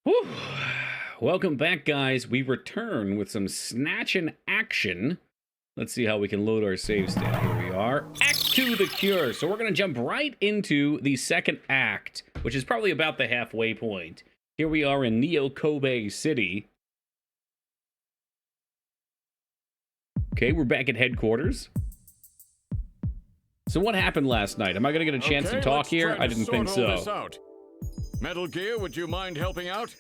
Whew. Welcome back, guys. We return with some snatching action. Let's see how we can load our save state. Here we are. Act 2, The Cure. So we're going to jump right into the second act, which is probably about the halfway point. Here we are in Neo-Kobe City. Okay, we're back at headquarters. So what happened last night? Am I going to get a chance to talk here? I didn't think so. Metal Gear, would you mind helping out?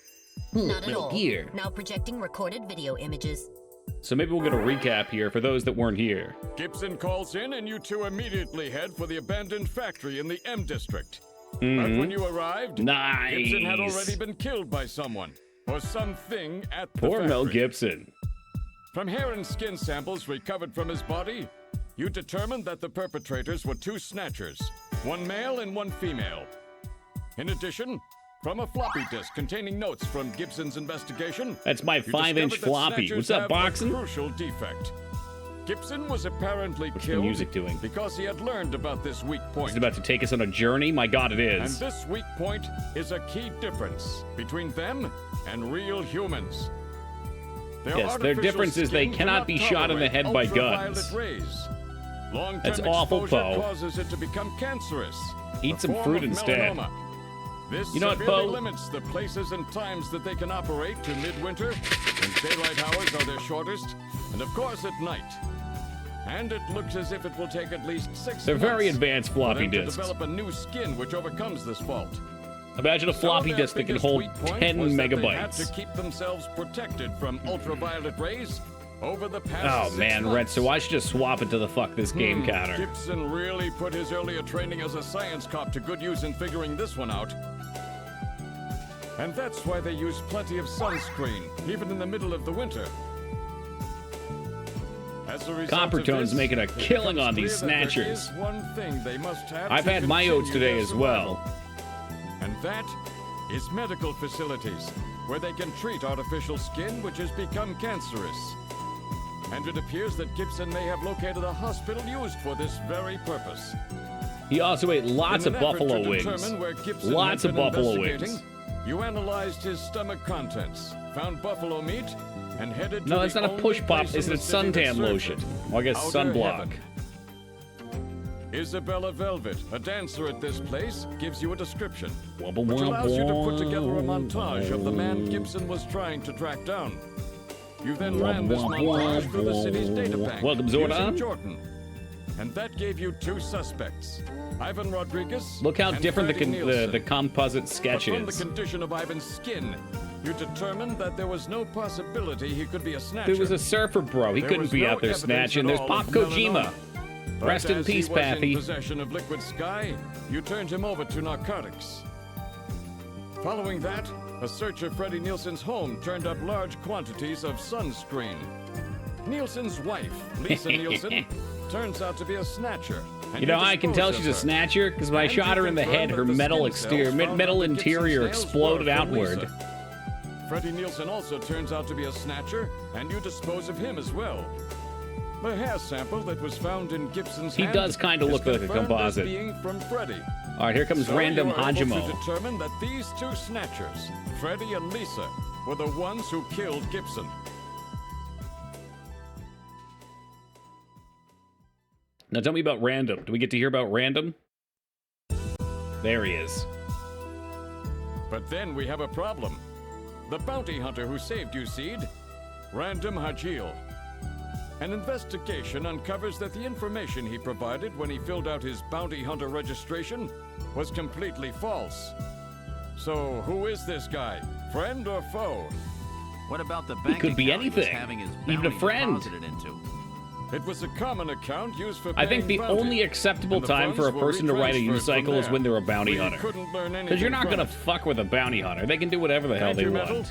Not at Metal all. Gear. Now projecting recorded video images. So maybe we'll get a recap here for those that weren't here. Gibson calls in and you two immediately head for the abandoned factory in the M District. But when you arrived, Nice. Gibson had already been killed by someone or something at the Poor factory. Mel Gibson. From hair and skin samples recovered from his body, you determined that the perpetrators were two snatchers, one male and one female. In addition, from a floppy disk containing notes from Gibson's investigation, That's my you 5-inch discovered that floppy. snatchers What's up, have boxing? a crucial defect. Gibson was apparently What's the killed music doing? because he had learned about this weak point. Is it about to take us on a journey? My God, it And is. this weak point is a key difference between them and real humans. Their Yes, their artificial difference is they skin cannot be shot in the head by ultraviolet guns. rays. Long-term That's awful, exposure Poe. causes it to become cancerous. Eat a some form fruit of instead. melanoma. This You know what, severely Poe? limits the places and times that they can operate to midwinter, when daylight hours are their shortest, and of course at night. And it looks as if it will take at least 6 They're months very advanced for floppy them to disks. develop a new skin which overcomes this fault. Imagine a floppy So their disk that can biggest hold weak point 10 was that they had to megabytes. keep themselves protected from ultraviolet rays over the past Oh 6 man, months. Red, so I should just swap it to the fuck this game counter. Gibson really put his earlier training as a science cop to good use in figuring this one out. And that's why they use plenty of sunscreen, even in the middle of the winter. As a result of Coppertone's this, making a it killing becomes on these clear that there snatchers. is one thing they must have I've to had my continue oats today their as survival. well. And that is medical facilities, where they can treat artificial skin which has become cancerous. And it appears that Gibson may have located a hospital used for this very purpose. He also ate lots In of an effort buffalo to wings. determine where Gibson Lots had of been buffalo investigating, wings. You analyzed his stomach contents, found buffalo meat, and headed to No, the that's not a only push pop. place in Is the it city that suntan serves lotion? it, Well, I guess Outer sunblock. Heaven. Isabella Velvet, a dancer at this place, gives you a description, which allows you to put together a montage of the man Gibson was trying to track down. You then ran this montage through the city's data bank Welcome, using Zordon. Jordan. And that gave you 2 suspects, Ivan Rodriguez Look how and different Freddie Nielsen. the composite sketch But from the is. condition of Ivan's skin, you determined that there was no possibility he could be a snatcher. There was a surfer bro. He There couldn't was be no out there evidence snatching. at There's all Pop of Kojima. melanoma. But Rest in as peace, he was Pappy. in possession of Liquid Sky, you turned him over to narcotics. Following that, a search of Freddie Nielsen's home turned up large quantities of sunscreen. Nielsen's wife, Lisa Nielsen, turns out to be a snatcher. and You know, I can dispose tell of she's a her. snatcher because when I And shot you her in the confirm head, that her the metal skin exterior, cells found metal on the Gibson's interior nails exploded were from outward. Lisa. Freddie Nielsen also turns out to be a snatcher, and you dispose of him as well. The hair sample that was found in Gibson's He hand does kinda is look like a confirmed as composite. being from Freddie. All right, here comes So Random you were able Hajimo. to determine that these 2 snatchers, Freddie and Lisa, were the ones who killed Gibson. Now tell me about Random. Do we get to hear about Random? There he is. But then we have a problem. The bounty hunter who saved you, Seed, Random Hajil. An investigation uncovers that the information he provided when he filled out his bounty hunter registration was completely false. So who is this guy? Friend or foe? What about the bank could be account he was anything. having his Even a bounty friend. deposited into? It was a common account used for I think the paying bounty, only acceptable and the time for a funds were person to ride a retransferred unicycle from is when they're a bounty We hunter. couldn't learn Because you're anything not from gonna it. fuck with a bounty hunter. They can do whatever the hell Thank they you, want. Metal.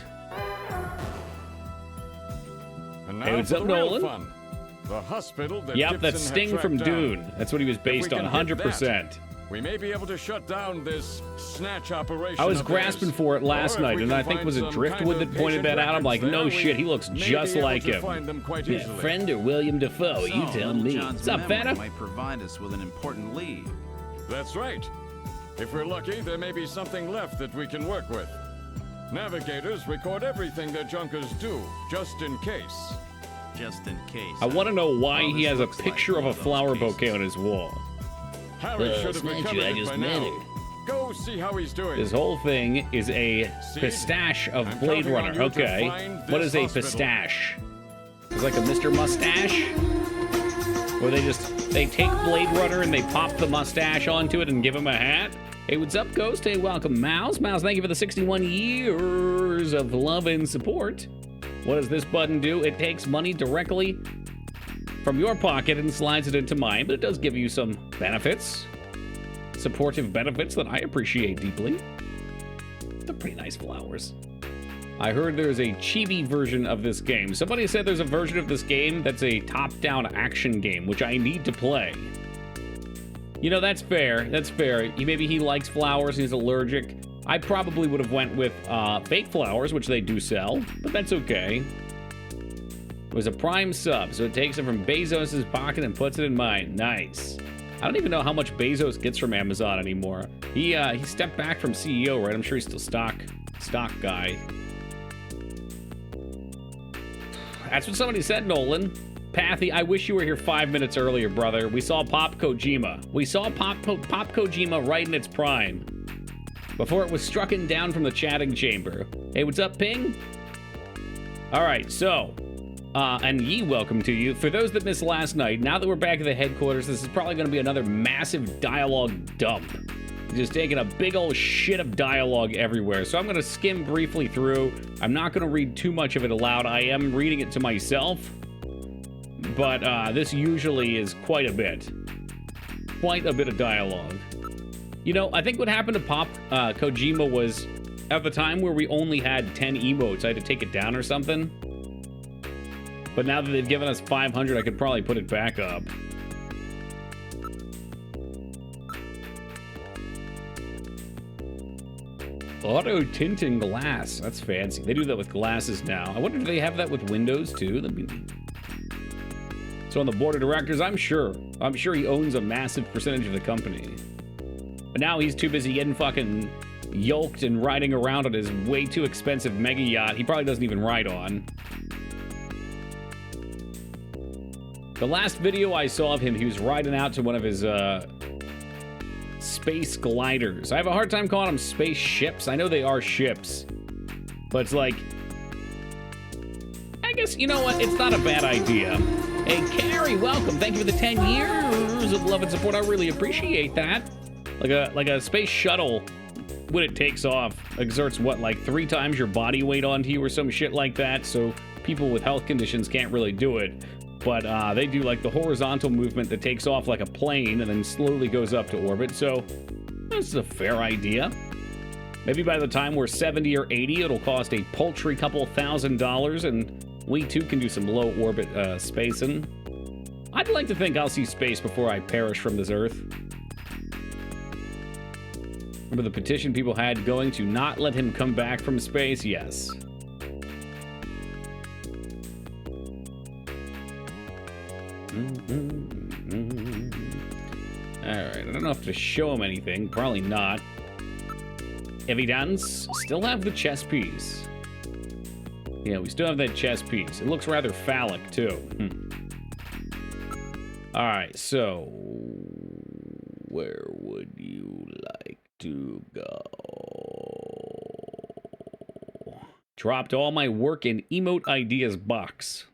And now Hey, what's for up, the real Nolan? fun. The hospital that Yep, Gibson that's had Sting tracked from down. Dune. That's what he was based we on, can hit 100%. We may be able to shut down this snatch operation. I was of grasping theirs. for it last Or if night, we and can I think find was it some Driftwood kind of that pointed patient that out. I'm like, records no there, shit, he we looks may just be able like to him. find them quite Yeah, easily. friend or William Defoe, you So, tell Little me. John's What's up, memory fella? might provide us with an important lead. That's right. If we're lucky, there may be something left that we can work with. Navigators record everything their junkers do, just in case. Just in case. I want to know why Well, he this has a looks like picture of one a of those flower cases. bouquet on his wall. Harry should have Snatcher, recovered I it just by met now. her. Go see how he's doing. This whole thing is a See? pistache of I'm Blade counting on Runner. you to Okay. find What this is a hospital. pistache? It's like a Mr. Mustache? Where they take Blade Runner and they pop the mustache onto it and give him a hat? Hey, what's up, Ghost? Hey, welcome, Mouse. Mouse, thank you for the 61 years of love and support. What does this button do? It takes money directly from your pocket and slides it into mine, but it does give you some benefits. Supportive benefits that I appreciate deeply. They're pretty nice flowers. I heard there's a chibi version of this game. Somebody said there's a version of this game that's a top-down action game, which I need to play. You know, that's fair. That's fair. Maybe he likes flowers and he's allergic. I probably would have went with fake flowers, which they do sell, but that's okay. It was a Prime sub, so it takes it from Bezos' pocket and puts it in mine. Nice. I don't even know how much Bezos gets from Amazon anymore. He stepped back from CEO, right? I'm sure he's still stock guy. That's what somebody said, Nolan. Pathy, I wish you were here 5 minutes earlier, brother. We saw Pop Kojima. We saw Pop Kojima right in its prime. Before it was strucken down from the chatting chamber. Hey, what's up, Ping? Alright, so... and ye welcome to you. For those that missed last night, now that we're back at the headquarters, this is probably going to be another massive dialogue dump. Just taking a big old shit of dialogue everywhere. So I'm going to skim briefly through. I'm not going to read too much of it aloud. I am reading it to myself. But this usually is quite a bit. Quite a bit of dialogue. You know, I think what happened to Pop Kojima was, at the time where we only had 10 emotes, I had to take it down or something. But now that they've given us 500, I could probably put it back up. Auto tinting glass. That's fancy. They do that with glasses now. I wonder if they have that with windows too. That'd be neat. So on the board of directors, I'm sure he owns a massive percentage of the company. But now he's too busy getting fucking yoked and riding around on his way too expensive mega yacht he probably doesn't even ride on. The last video I saw of him, he was riding out to one of his space gliders. I have a hard time calling them space ships. I know they are ships. But it's like, I guess, you know what? It's not a bad idea. Hey, Carrie, welcome. Thank you for the 10 years of love and support. I really appreciate that. Like a space shuttle, when it takes off, exerts what, like 3 times your body weight onto you or some shit like that. So people with health conditions can't really do it. But they do like the horizontal movement that takes off like a plane and then slowly goes up to orbit. So this is a fair idea. Maybe by the time we're 70 or 80, it'll cost a paltry couple $1,000s, and we too can do some low orbit spacing. I'd like to think I'll see space before I perish from this Earth. Remember the petition people had going to not let him come back from space? Yes. Alright, I don't know if to show him anything. Probably not. Evidence. Still have the chess piece. Yeah, we still have that chess piece. It looks rather phallic, too. Alright, so... where would you like to go? Dropped all my work in emote ideas box.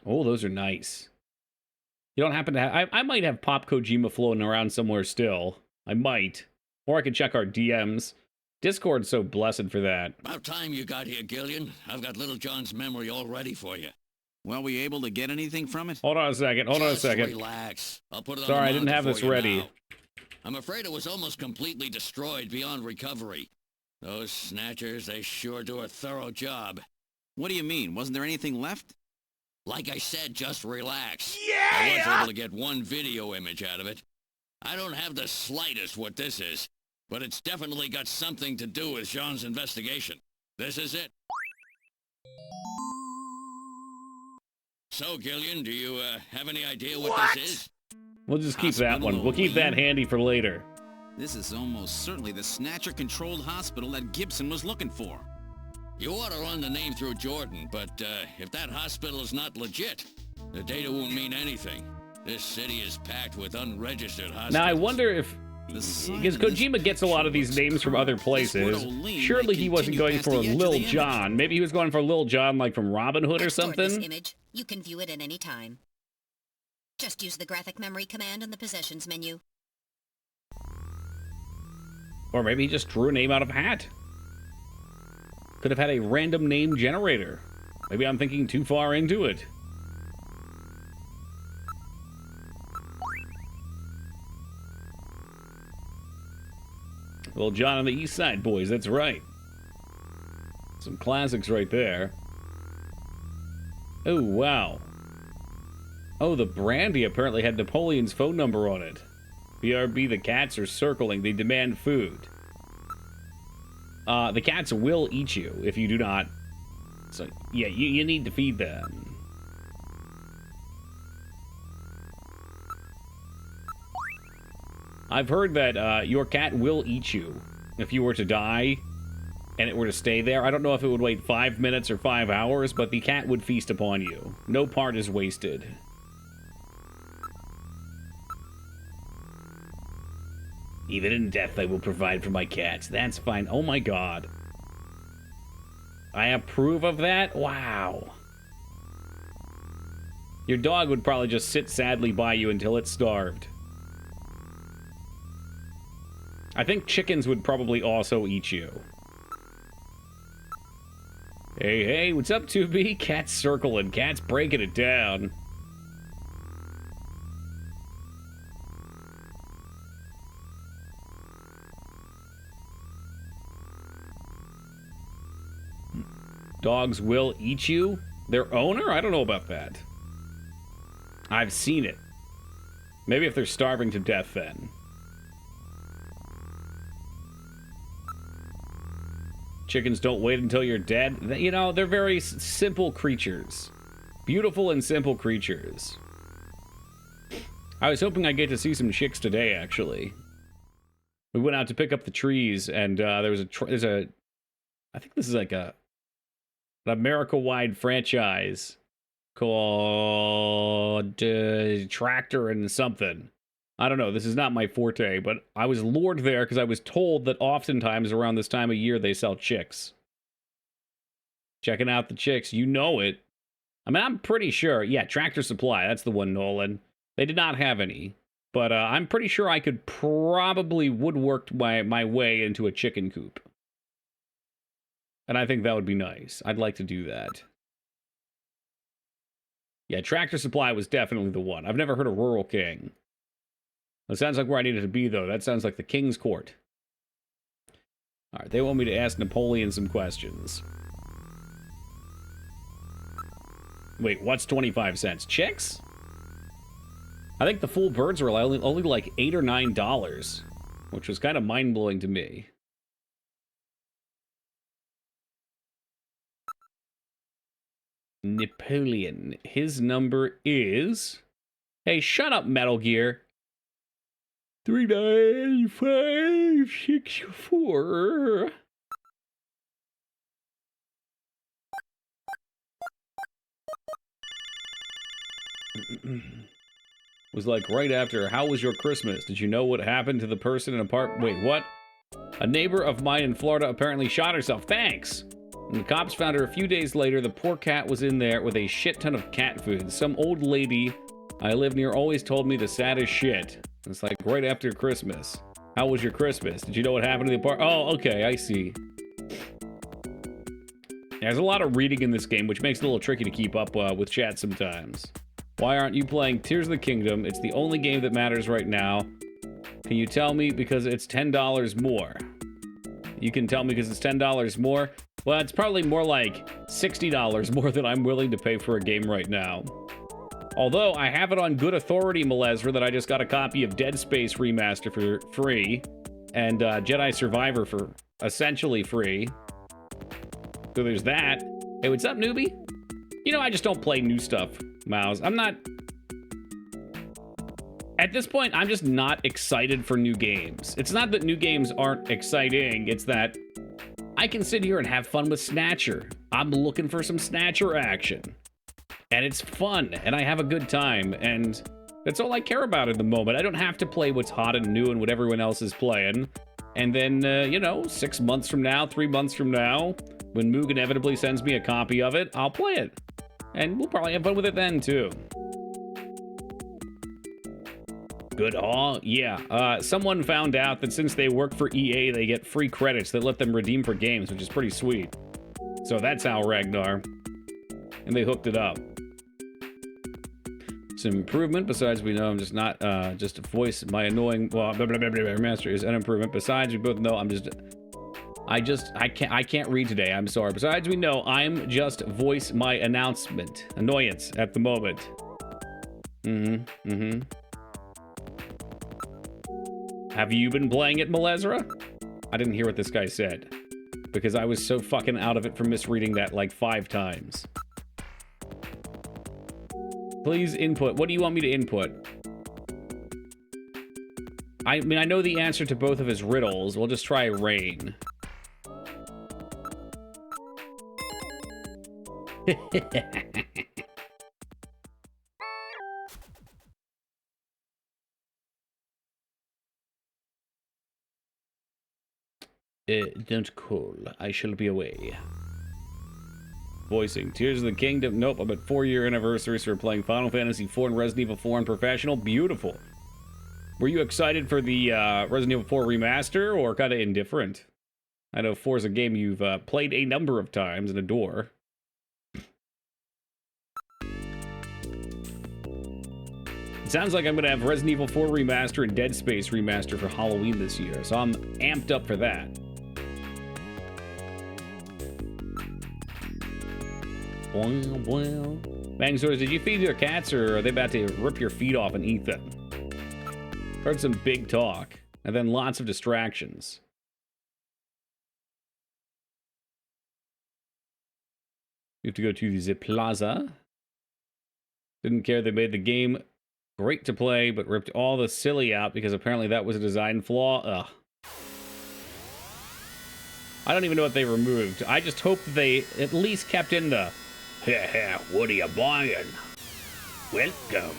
Oh, those are nice. You don't happen to have... I might have Pop Kojima floating around somewhere still. I might. Or I could check our DMs. Discord's so blessed for that. About time you got here, Gillian. I've got Little John's memory all ready for you. Well, we able to get anything from it? Hold on a second. Hold on a Just second. relax. I'll put it on Sorry, the I didn't monitor have for this you ready. now. I'm afraid it was almost completely destroyed beyond recovery. Those snatchers, they sure do a thorough job. What do you mean? Wasn't there anything left? Like I said, just relax. Yeah! I was able to get one video image out of it. I don't have the slightest what this is, but it's definitely got something to do with Jean's investigation. This is it. So, Gillian, do you have any idea what this is? We'll just keep that one. We'll keep that handy for later. This is almost certainly the Snatcher-controlled hospital that Gibson was looking for. You ought to run the name through Jordan, but if that hospital is not legit, the data won't mean anything. This city is packed with unregistered hospitals. Now, I wonder if... Because Kojima gets a lot of these names from other places. Surely he wasn't going for Lil Jon. Maybe he was going for Lil Jon, like from Robin Hood or Export this something? image. You can view it at any time. Just use the graphic memory command in the possessions menu. Or maybe he just drew a name out of a hat. Could have had a random name generator. Maybe I'm thinking too far into it. Well, John on the East Side Boys, that's right. Some classics right there. Oh, wow. Oh, the brandy apparently had Napoleon's phone number on it. BRB, the cats are circling. They demand food. The cats will eat you if you do not. So, yeah, you need to feed them. I've heard that your cat will eat you if you were to die and it were to stay there. I don't know if it would wait 5 minutes or 5 hours, but the cat would feast upon you. No part is wasted. Even in death, I will provide for my cats. That's fine. Oh my god. I approve of that? Wow. Your dog would probably just sit sadly by you until it starved. I think chickens would probably also eat you. Hey, hey, what's up, 2B? Cats circling. Cats breaking it down. Dogs will eat you? Their owner? I don't know about that. I've seen it. Maybe if they're starving to death, then. Chickens don't wait until you're dead. You know, they're very simple creatures. Beautiful and simple creatures. I was hoping I'd get to see some chicks today, actually. We went out to pick up the trees, and there's a... I think this is like an America-wide franchise called Tractor and something. I don't know, this is not my forte, but I was lured there because I was told that oftentimes around this time of year they sell chicks. Checking out the chicks, you know it. I mean, I'm pretty sure, yeah, Tractor Supply, that's the one, Nolan. They did not have any, but I'm pretty sure I could probably woodwork my way into a chicken coop. And I think that would be nice. I'd like to do that. Yeah, Tractor Supply was definitely the one. I've never heard of Rural King. That sounds like where I needed to be, though. That sounds like the King's Court. All right, they want me to ask Napoleon some questions. Wait, what's 25 cents? Chicks? I think the full birds were only like $8 or $9, which was kind of mind-blowing to me. Napoleon. His number is... Hey, shut up, Metal Gear. 39564. Was like right after, how was your Christmas? Did you know what happened to the person in a park? Wait, what? A neighbor of mine in Florida apparently shot herself. Thanks! When the cops found her a few days later, the poor cat was in there with a shit ton of cat food. Some old lady I live near always told me the saddest shit. It's like right after Christmas. How was your Christmas? Did you know what happened to the park? Oh, okay, I see. There's a lot of reading in this game, which makes it a little tricky to keep up with chat sometimes. Why aren't you playing Tears of the Kingdom? It's the only game that matters right now. Can you tell me because it's $10 more? You can tell me because it's $10 more? Well, it's probably more like $60 more than I'm willing to pay for a game right now. Although, I have it on good authority, Malezra, that I just got a copy of Dead Space Remaster for free, and Jedi Survivor for essentially free. So there's that. Hey, what's up, newbie? You know, I just don't play new stuff, Mouse. I'm not At this point, I'm just not excited for new games. It's not that new games aren't exciting, it's that I can sit here and have fun with Snatcher. I'm looking for some Snatcher action. And it's fun, and I have a good time, and that's all I care about at the moment. I don't have to play what's hot and new and what everyone else is playing. And then, you know, 6 months from now, 3 months from now, when Moog inevitably sends me a copy of it, I'll play it. And we'll probably have fun with it then, too. Good haul? Yeah. Someone found out that since they work for EA, they get free credits that let them redeem for games, which is pretty sweet. So that's how Ragnar. And they hooked it up. Some improvement, besides we know I'm just not, just voice my annoying, well, blah, blah, blah, blah, master is an improvement. Besides, we both know I'm just, I can't read today, I'm sorry. Besides, we know I'm just voice my annoyance at the moment. Have you been playing it, Malezra? I didn't hear what this guy said, because I was so fucking out of it from misreading that like 5 times. Please input. What do you want me to input? I mean, I know the answer to both of his riddles. We'll just try rain. Don't call. I shall be away. Voicing. Tears of the Kingdom. Nope, I'm at 4-year anniversary, so we're playing Final Fantasy IV and Resident Evil 4 on Professional. Beautiful. Were you excited for the Resident Evil 4 remaster, or kind of indifferent? I know 4 is a game you've played a number of times and adore. It sounds like I'm going to have Resident Evil 4 remaster and Dead Space remaster for Halloween this year, so I'm amped up for that. Bang Swords, did you feed your cats, or are they about to rip your feet off and eat them? Heard some big talk, and then lots of distractions. You have to go to the plaza. Didn't care they made the game great to play, but ripped all the silly out because apparently that was a design flaw. Ugh. I don't even know what they removed. I just hope that they at least kept in the what are you buying? Welcome.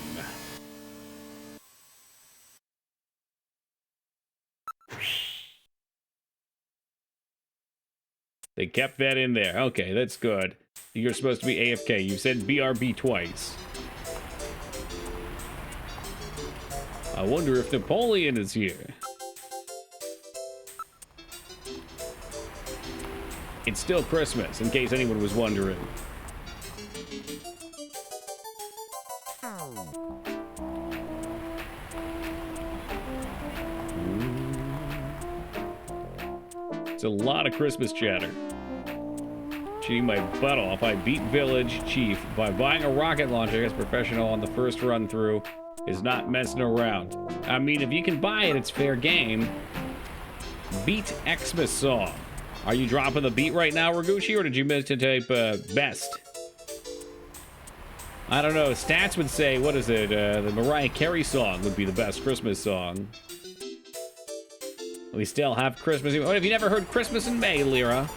They kept that in there. Okay, that's good. You're supposed to be AFK. You said BRB twice. I wonder if Napoleon is here. It's still Christmas, in case anyone was wondering. It's a lot of Christmas chatter. Cheating my butt off. I beat Village Chief by buying a rocket launcher as professional on the first run through. Is not messing around. I mean, if you can buy it, it's fair game. Beat Xmas song. Are you dropping the beat right now, Raguchi, or did you miss to type best? I don't know. Stats would say, what is it? The Mariah Carey song would be the best Christmas song. We still have Christmas. Oh, have you never heard Christmas in May, Lyra?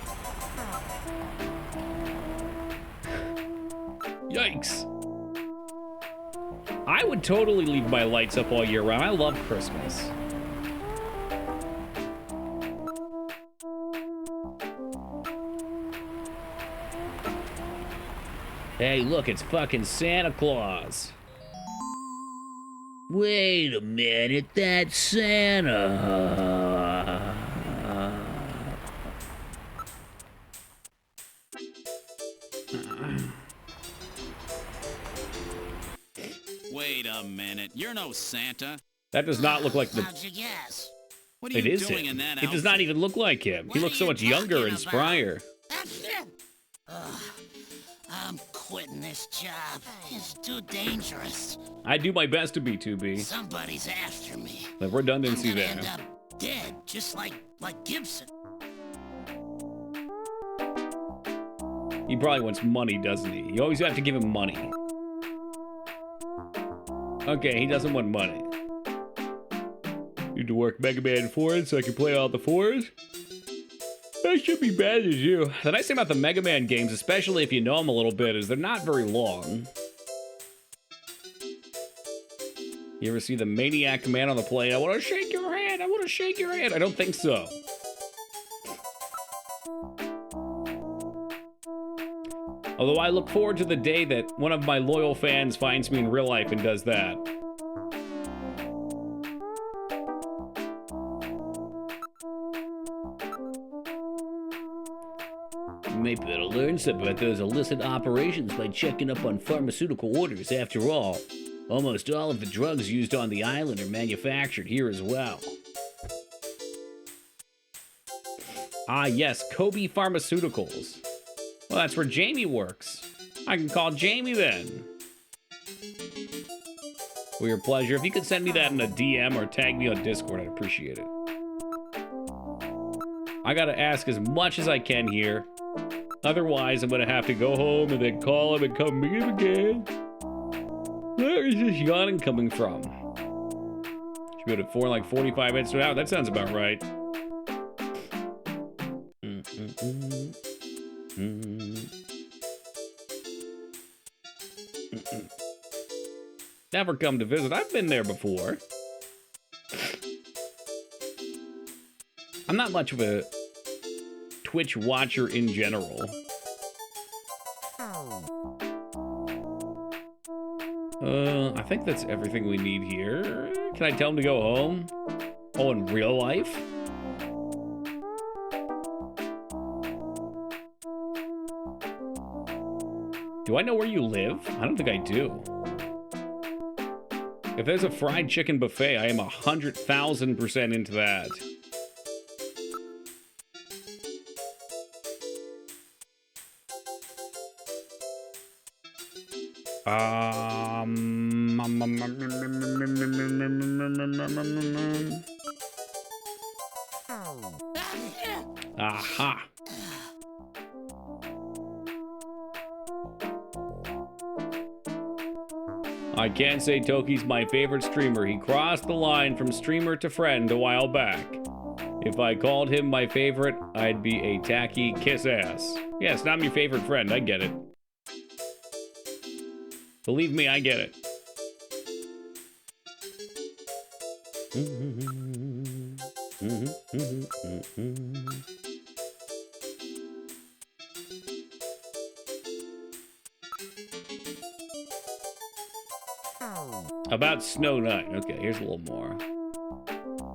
Yikes. I would totally leave my lights up all year round. I love Christmas. Hey, look, it's fucking Santa Claus. Wait a minute, that's Santa. Wait a minute, you're no Santa. That does not look like the... How'd you guess? What are you It is doing him. in that It does not even look like him. He looks so much younger and sprier. I'm quitting this job. It's too dangerous. I do my best to be 2B. Somebody's after me. The redundancy I'm gonna there. end up dead, just like Gibson. He probably wants money, doesn't he? You always have to give him money. Okay, he doesn't want money. Need to work Mega Man 4 so I can play all the 4s. That should be bad as you. The nice thing about the Mega Man games, especially if you know them a little bit, is they're not very long. You ever see the Maniac Man on the plane? I want to shake your hand. I want to shake your hand. I don't think so. Although I look forward to the day that one of my loyal fans finds me in real life and does that. Maybe better learn something about those illicit operations by checking up on pharmaceutical orders. After all, almost all of the drugs used on the island are manufactured here as well. Ah yes, Kobe Pharmaceuticals. Well, that's where Jamie works. I can call Jamie then. For your pleasure. If you could send me that in a DM or tag me on Discord, I'd appreciate it. I gotta ask as much as I can here. Otherwise, I'm gonna have to go home and then call him and come meet him again. Where is this yawning coming from? Should be at 4 in like 45 minutes to an hour. That sounds about right. Never come to visit. I've been there before. I'm not much of a Twitch watcher in general. I think that's everything we need here. Can I tell him to go home? Oh, in real life? Do I know where you live? I don't think I do. If there's a fried chicken buffet, I am 100,000% into that. Aha. I can't say Toki's my favorite streamer. He crossed the line from streamer to friend a while back. If I called him my favorite, I'd be a tacky kiss ass. Yes, not my favorite friend. I get it. Believe me, I get it. About Snow Knight. Okay, here's a little more.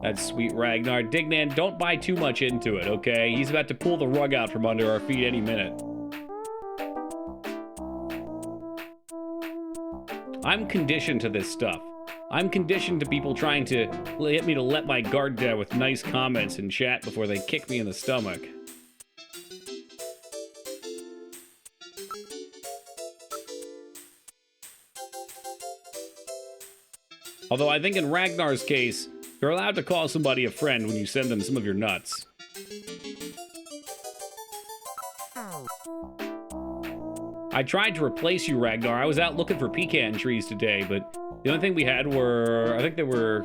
That's sweet Ragnar. Dignan, don't buy too much into it, okay? He's about to pull the rug out from under our feet any minute. I'm conditioned to this stuff. I'm conditioned to people trying to get me to let my guard down with nice comments in chat before they kick me in the stomach. Although I think in Ragnar's case, you're allowed to call somebody a friend when you send them some of your nuts. I tried to replace you, Ragnar. I was out looking for pecan trees today, but the only thing we had were, I think they were,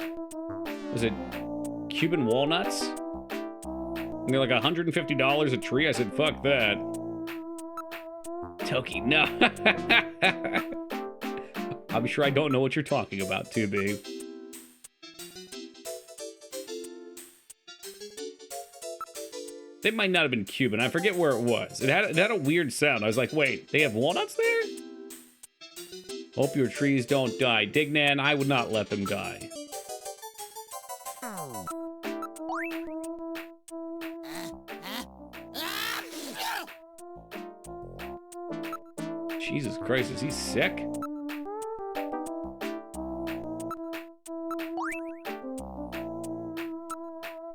was it Cuban walnuts? And they're like $150 a tree. I said, fuck that. Toki, no. I'm sure I don't know what you're talking about, 2B. They might not have been Cuban. I forget where it was. It had a weird sound. I was like, wait, they have walnuts there? Hope your trees don't die. Dignan, I would not let them die. Jesus Christ, is he sick?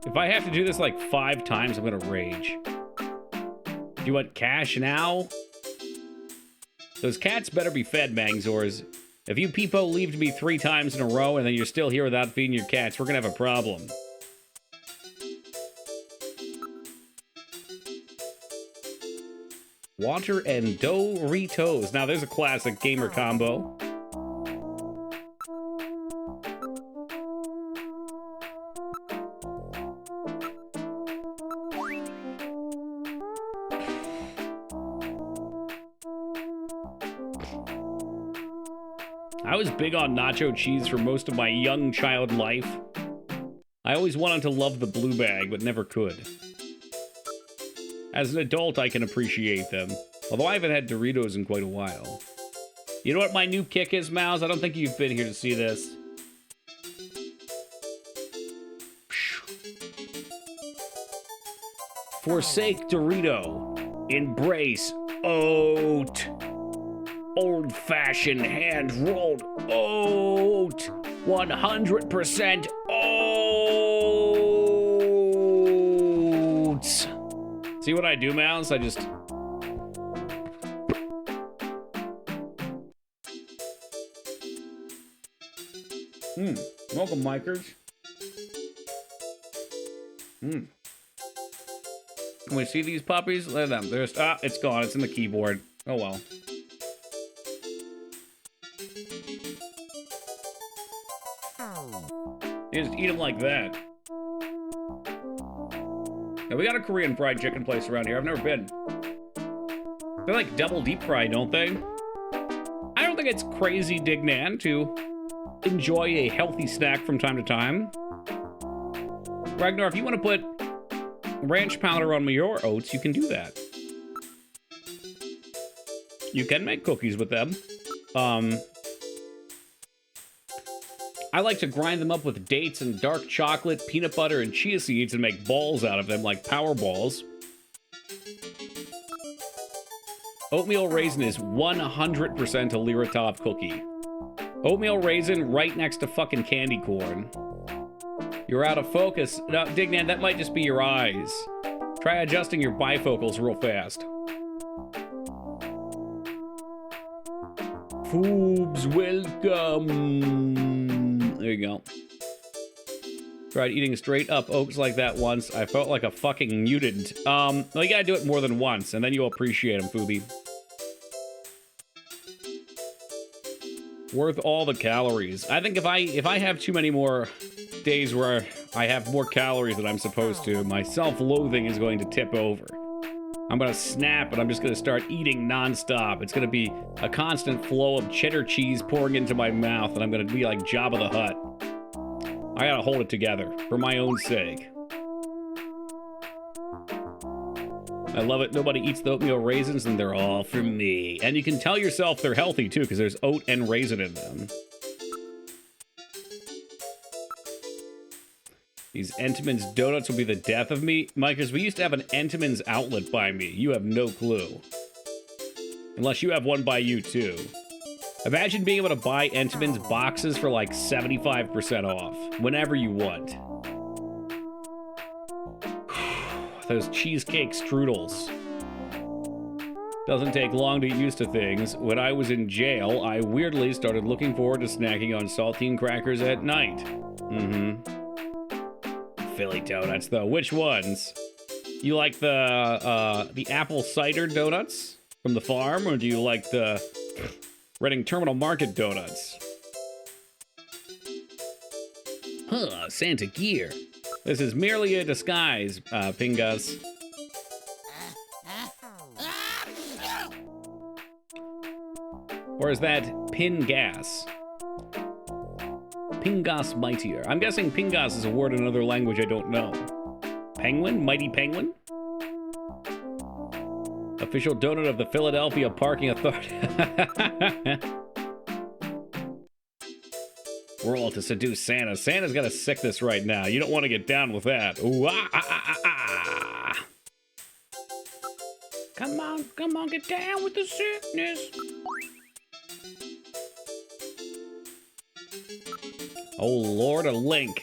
If I have to do this like 5 times, I'm gonna rage. Do you want cash now? Those cats better be fed, Mangzors. If you peepo leaved me 3 times in a row and then you're still here without feeding your cats, we're gonna have a problem. Water and Doritos. Now there's a classic gamer combo. I was big on nacho cheese for most of my young child life. I always wanted to love the blue bag, but never could. As an adult, I can appreciate them. Although I haven't had Doritos in quite a while. You know what my new kick is, Mouse? I don't think you've been here to see this. Forsake Dorito. Embrace oat. Old-fashioned hand-rolled oat. 100% oats. See what I do, Mouse? I just... Welcome, Micers. Can we see these puppies? Look at them. There's... Ah, it's gone. It's in the keyboard. Oh, well. You just eat them like that. Now, we got a Korean fried chicken place around here. I've never been. They like double deep fry, don't they? I don't think it's crazy Dignan to enjoy a healthy snack from time to time. Ragnar, if you want to put ranch powder on your oats, you can do that. You can make cookies with them. I like to grind them up with dates and dark chocolate, peanut butter, and chia seeds and make balls out of them, like power balls. Oatmeal raisin is 100% a Liratov cookie. Oatmeal raisin right next to fucking candy corn. You're out of focus. No, Dignan, that might just be your eyes. Try adjusting your bifocals real fast. Foobs, welcome. There you go. Tried eating straight up oats like that once. I felt like a fucking mutant. Well, you gotta do it more than once, and then you'll appreciate them, Foobie. Worth all the calories. I think if I have too many more days where I have more calories than I'm supposed to, my self-loathing is going to tip over. I'm gonna snap and I'm just gonna start eating nonstop. It's gonna be a constant flow of cheddar cheese pouring into my mouth, and I'm gonna be like Jabba the Hutt. I gotta hold it together for my own sake. I love it. Nobody eats the oatmeal raisins, and they're all for me. And you can tell yourself they're healthy too, because there's oat and raisin in them. These Entenmann's donuts will be the death of me. Micahs, we used to have an Entenmann's outlet by me. You have no clue. Unless you have one by you, too. Imagine being able to buy Entenmann's boxes for like 75% off. Whenever you want. Those cheesecake strudels. Doesn't take long to get used to things. When I was in jail, I weirdly started looking forward to snacking on saltine crackers at night. Philly donuts, though. Which ones? You like the apple cider donuts from the farm, or do you like the Reading Terminal Market donuts? Huh, Santa Gear. This is merely a disguise, Pingus. Or is that Pingas? Pingas Mightier. I'm guessing Pingas is a word in another language I don't know. Penguin? Mighty Penguin? Official donut of the Philadelphia Parking Authority. We're all to seduce Santa. Santa's got a sickness right now. You don't want to get down with that. Ooh, ah, ah, ah, ah, ah. Come on, get down with the sickness. Oh, Lord, a link.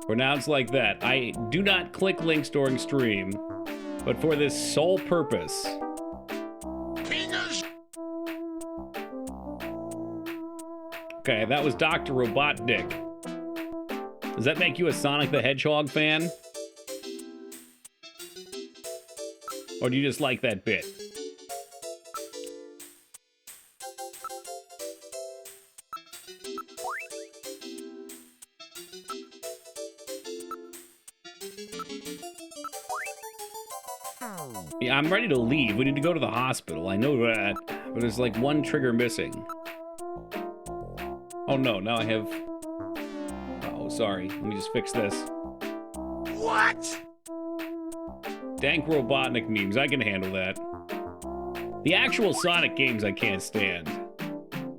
Pronounced like that. I do not click links during stream, but for this sole purpose. Okay, that was Dr. Robotnik. Does that make you a Sonic the Hedgehog fan? Or do you just like that bit? Yeah, I'm ready to leave. We need to go to the hospital. I know that. But there's like one trigger missing. Oh no, now I have... Oh, sorry. Let me just fix this. What? Dank Robotnik memes. I can handle that. The actual Sonic games I can't stand.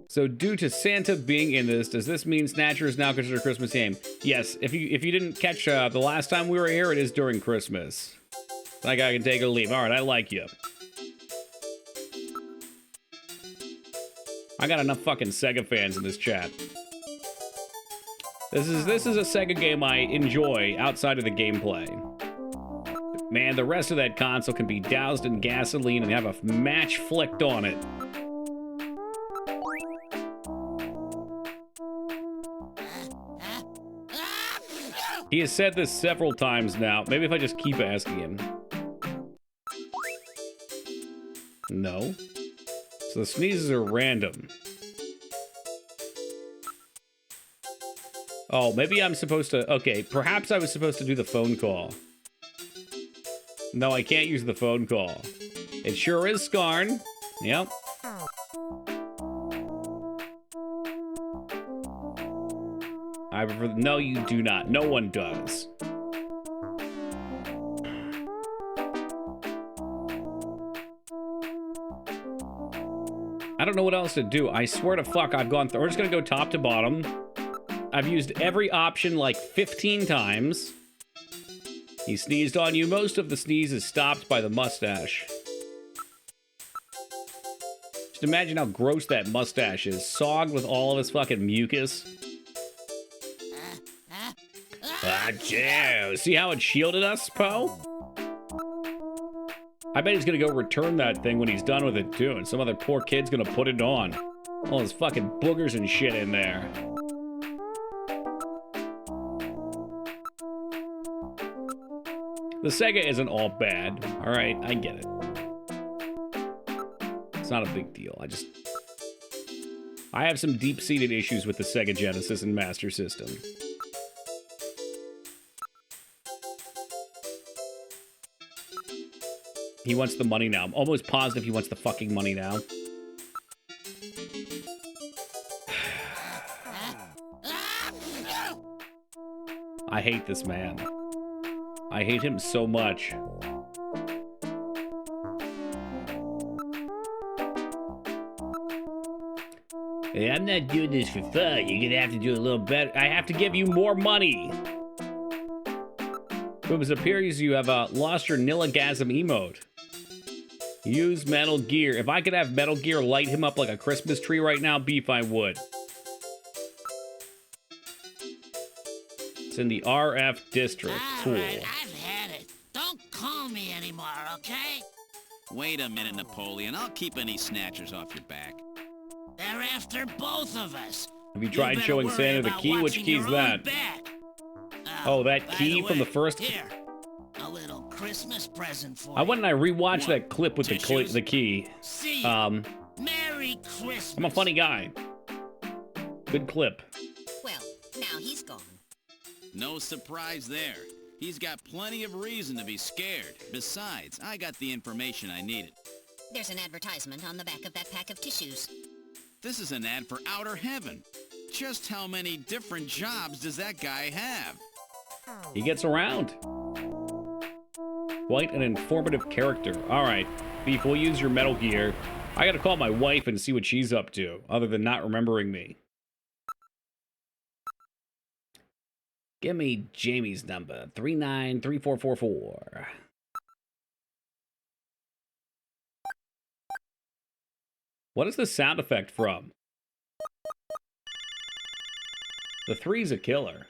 So due to Santa being in this, does this mean Snatcher is now considered a Christmas game? Yes, if you didn't catch the last time we were here, it is during Christmas. That guy can take or leave. All right, I like you. I got enough fucking Sega fans in this chat. This is a Sega game I enjoy outside of the gameplay. Man, the rest of that console can be doused in gasoline and have a match flicked on it. He has said this several times now. Maybe if I just keep asking him. No. So the sneezes are random. Oh, maybe I'm supposed to... Okay, perhaps I was supposed to do the phone call. No, I can't use the phone call. It sure is Skarn. Yep. I prefer... No, you do not. No one does. I don't know what else to do. I swear to fuck, I've gone through... We're just gonna go top to bottom. I've used every option like 15 times. He sneezed on you. Most of the sneeze is stopped by the mustache. Just imagine how gross that mustache is. Sogged with all of his fucking mucus. See how it shielded us, Poe? I bet he's gonna go return that thing when he's done with it, too. And some other poor kid's gonna put it on. All his fucking boogers and shit in there. The Sega isn't all bad. Alright, I get it. It's not a big deal. I have some deep-seated issues with the Sega Genesis and Master System. He wants the money now. I'm almost positive he wants the fucking money now. I hate this man. I hate him so much. Hey, I'm not doing this for fun. You're gonna have to do a little better. I have to give you more money. It appears you have lost your Nilligasm emote. Use Metal Gear. If I could have Metal Gear light him up like a Christmas tree right now, beef, I would. It's in the RF district. Cool. All right, I've had it. Don't call me anymore, okay? Wait a minute, Napoleon. I'll keep any snatchers off your back. They're after both of us. Have you tried showing Santa the key? Which key's that? Oh, that key from the first... Here, a little Christmas present for you. I went and I rewatched that clip with the key. See you. Merry Christmas. I'm a funny guy. Good clip. Well, now he's gone. No surprise there. He's got plenty of reason to be scared. Besides, I got the information I needed. There's an advertisement on the back of that pack of tissues. This is an ad for outer heaven. Just how many different jobs does that guy have? He gets around. Quite an informative character. All right, Beef, we'll use your Metal Gear. I gotta call my wife and see what she's up to, other than not remembering me. Give me Jamie's number, 393444. What is the sound effect from? The 3's a killer.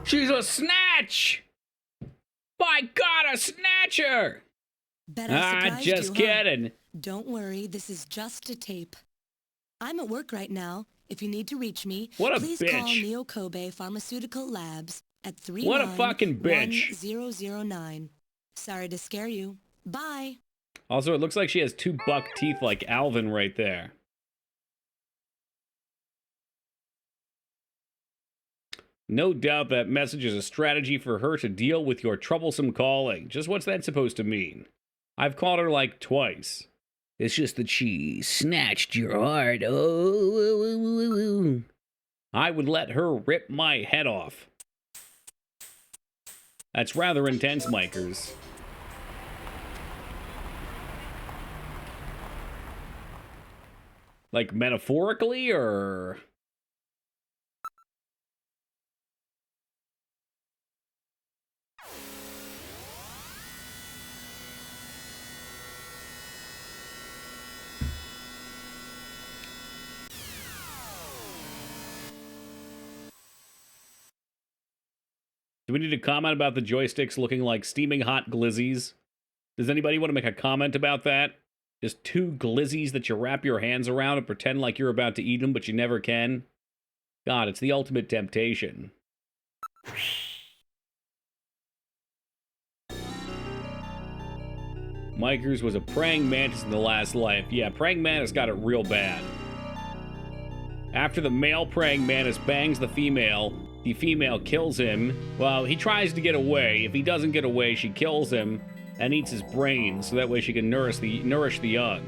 She's a snatch! By God, a snatcher! Bet I surprised just you, kidding. Huh? Don't worry, this is just a tape. I'm at work right now. If you need to reach me, what a please bitch. call Neo Kobe Pharmaceutical Labs at 391-1009. What a fucking bitch. Sorry to scare you. Bye. Also, it looks like she has 2 buck teeth like Alvin right there. No doubt that message is a strategy for her to deal with your troublesome calling. Just what's that supposed to mean? I've called her like twice. It's just that she snatched your heart. Oh. I would let her rip my head off. That's rather intense, Micers. Like metaphorically, or... Do we need to comment about the joysticks looking like steaming hot glizzies? Does anybody want to make a comment about that? Just two glizzies that you wrap your hands around and pretend like you're about to eat them, but you never can? God, it's the ultimate temptation. Micers was a praying mantis in the last life. Yeah, praying mantis got it real bad. After the male praying mantis bangs the female kills him. Well, he tries to get away. If he doesn't get away, she kills him and eats his brains so that way she can nourish the young.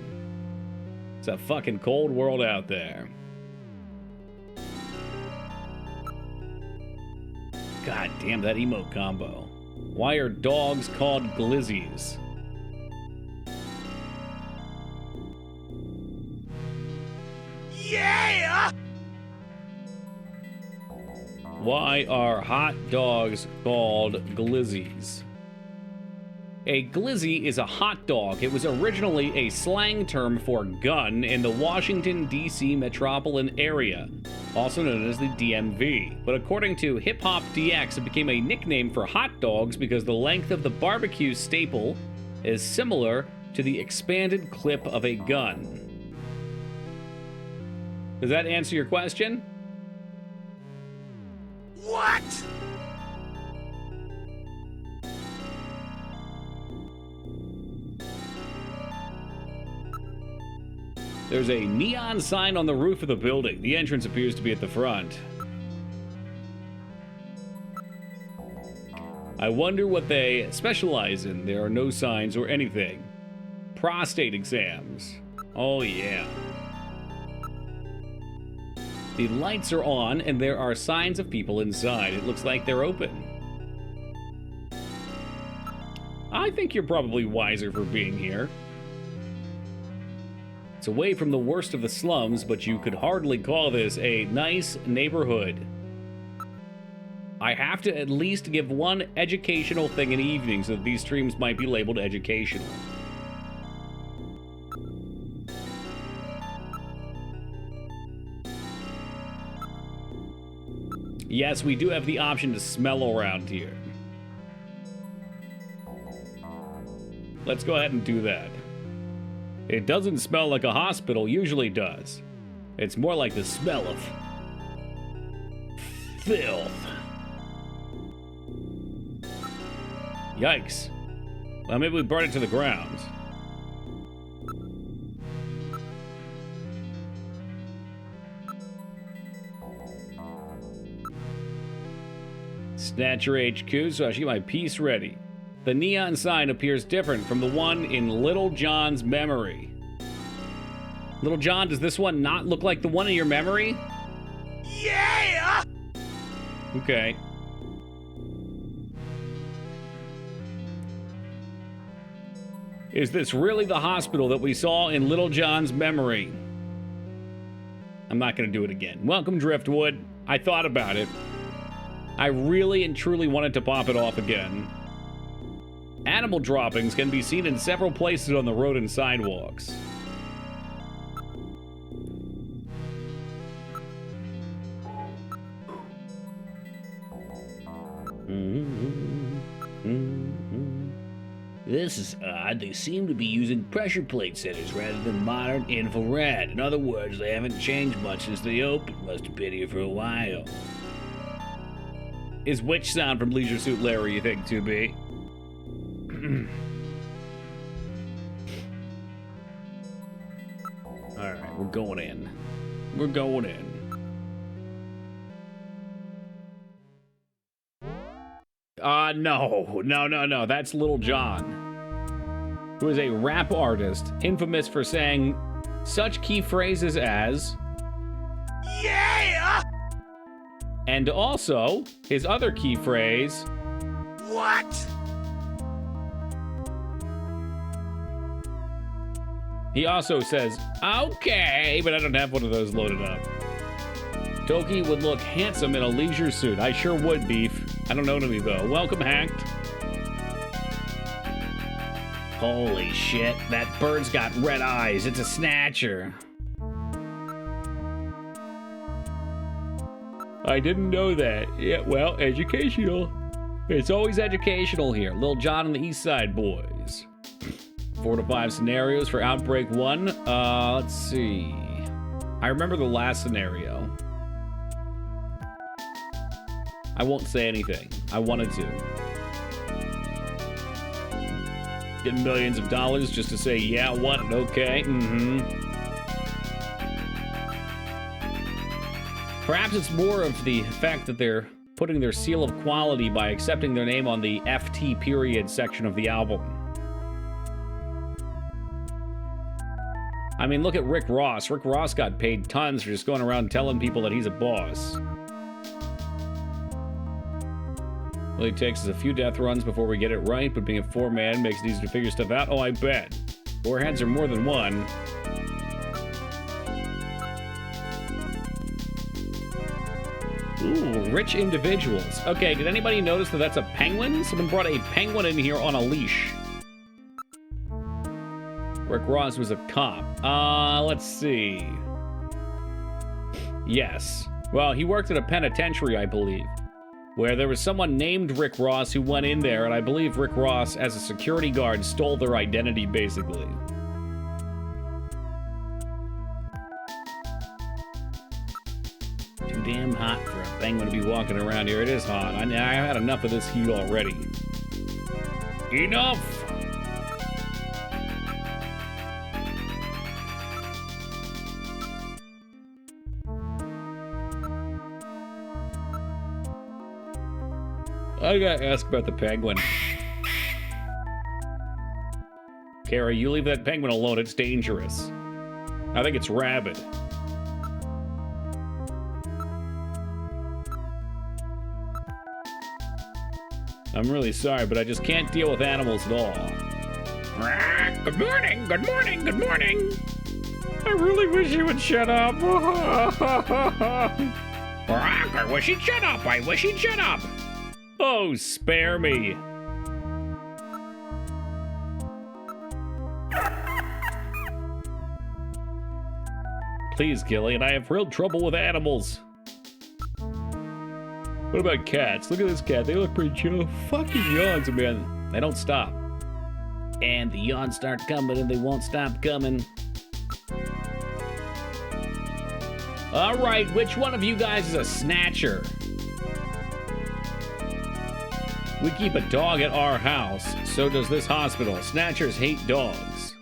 It's a fucking cold world out there. God damn, that emote combo. Why are dogs called glizzies? Yeah! Why are hot dogs called glizzies? A glizzy is a hot dog. It was originally a slang term for gun in the Washington, D.C. metropolitan area, also known as the DMV. But according to Hip Hop DX, it became a nickname for hot dogs because the length of the barbecue staple is similar to the expanded clip of a gun. Does that answer your question? What? There's a neon sign on the roof of the building. The entrance appears to be at the front. I wonder what they specialize in. There are no signs or anything. Prostate exams. Oh yeah. The lights are on and there are signs of people inside. It looks like they're open. I think you're probably wiser for being here. It's away from the worst of the slums, but you could hardly call this a nice neighborhood. I have to at least give one educational thing in the evening, so that these streams might be labeled educational. Yes, we do have the option to smell around here. Let's go ahead and do that. It doesn't smell like a hospital usually does. It's more like the smell of filth. Yikes. Well, maybe we burn it to the ground. Snatcher HQ, so I should get my piece ready. The neon sign appears different from the one in Little John's memory. Little John, does this one not look like the one in your memory? Yeah! Okay. Is this really the hospital that we saw in Little John's memory? I'm not going to do it again. Welcome, Driftwood. I thought about it. I really and truly wanted to pop it off again. Animal droppings can be seen in several places on the road and sidewalks. This is odd. They seem to be using pressure plate setters rather than modern infrared. In other words, they haven't changed much since they opened. Must have been here for a while. Is which sound from Leisure Suit Larry, you think, 2B? Alright, we're going in. We're going in. No. That's Little John, who is a rap artist infamous for saying such key phrases as Yeah! and also his other key phrase, What? he also says, okay, but I don't have one of those loaded up. Toki would look handsome in a leisure suit. I sure would, Beef. I don't know me, though. Welcome, Hacked. Holy shit, that bird's got red eyes. It's a Snatcher. I didn't know that. Yeah, well, educational. It's always educational here. Lil John and the East Side Boys. 4 to 5 scenarios for Outbreak 1. Let's see. I remember the last scenario. I won't say anything. I wanted to. Get millions of dollars just to say, yeah, what? Okay. Perhaps it's more of the fact that they're putting their seal of quality by accepting their name on the FT period section of the album. I mean, look at Rick Ross. Rick Ross got paid tons for just going around telling people that he's a boss. All it takes is a few death runs before we get it right, but being a 4-man makes it easy to figure stuff out. Oh, I bet. 4 heads are more than one. Ooh, rich individuals. Okay, did anybody notice that that's a penguin? Someone brought a penguin in here on a leash. Rick Ross was a cop. Let's see. Yes. Well, he worked at a penitentiary, I believe, where there was someone named Rick Ross who went in there, and I believe Rick Ross, as a security guard, stole their identity, basically. Too damn hot for a penguin to be walking around here. It is hot. I had enough of this heat already. Enough! I gotta ask about the penguin. Kara, you leave that penguin alone. It's dangerous. I think it's rabid. I'm really sorry, but I just can't deal with animals at all. Good morning, good morning, good morning. I really wish he would shut up. I wish he'd shut up. I wish he'd shut up. Oh, spare me. Please, Gillian, I have real trouble with animals. What about cats? Look at this cat. They look pretty chill. Fucking yawns, man. They don't stop. And the yawns start coming and they won't stop coming. All right, which one of you guys is a Snatcher? We keep a dog at our house. So does this hospital. Snatchers hate dogs.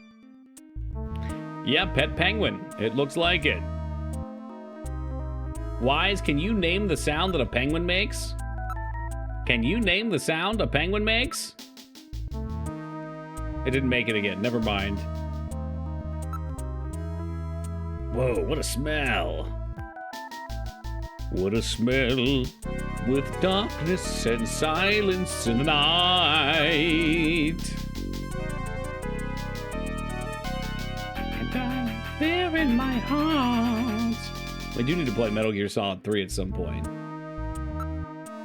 Yeah, pet penguin. It looks like it. Wise, can you name the sound that a penguin makes? Can you name the sound a penguin makes? It didn't make it again. Never mind. Whoa, what a smell. What a smell with darkness and silence in the night. And I'm there in my heart. We do need to play Metal Gear Solid 3 at some point.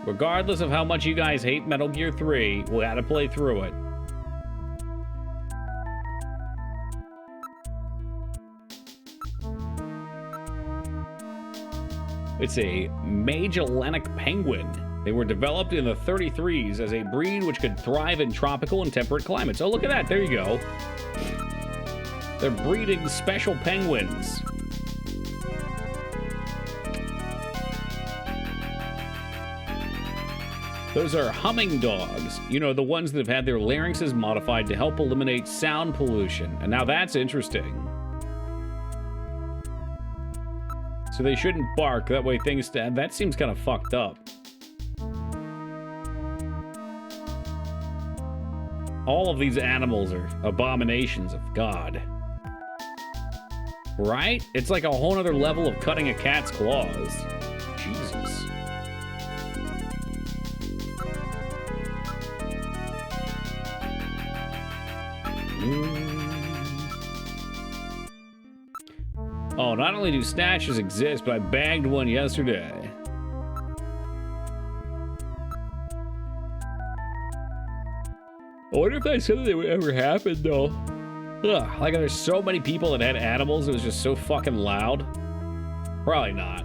Regardless of how much you guys hate Metal Gear 3, we gotta play through it. It's a Magellanic penguin. They were developed in the 33s as a breed which could thrive in tropical and temperate climates. Oh, look at that. There you go. They're breeding special penguins. Those are humming dogs. You know, the ones that have had their larynxes modified to help eliminate sound pollution. And now that's interesting. So they shouldn't bark, that way things... That seems kind of fucked up. All of these animals are abominations of God. Right? It's like a whole nother level of cutting a cat's claws. Jesus. Oh, not only do snatchers exist, but I bagged one yesterday. I wonder if that's something that would ever happen, though. Ugh, like there's so many people that had animals, it was just so fucking loud. Probably not.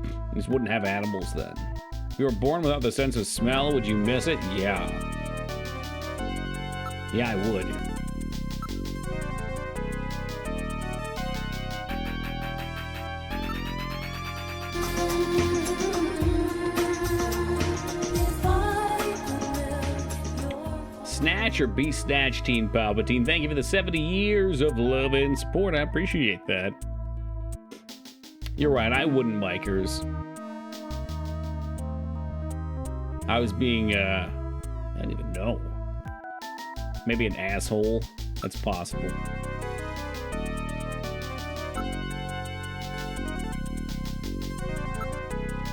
You just wouldn't have animals then. If you were born without the sense of smell, would you miss it? Yeah. Yeah, I would. Snatch or be Snatch, Team Palpatine. Thank you for the 70 years of love and support. I appreciate that. You're right, I wouldn't, Mikers. I was being, I don't even know. Maybe an asshole. That's possible.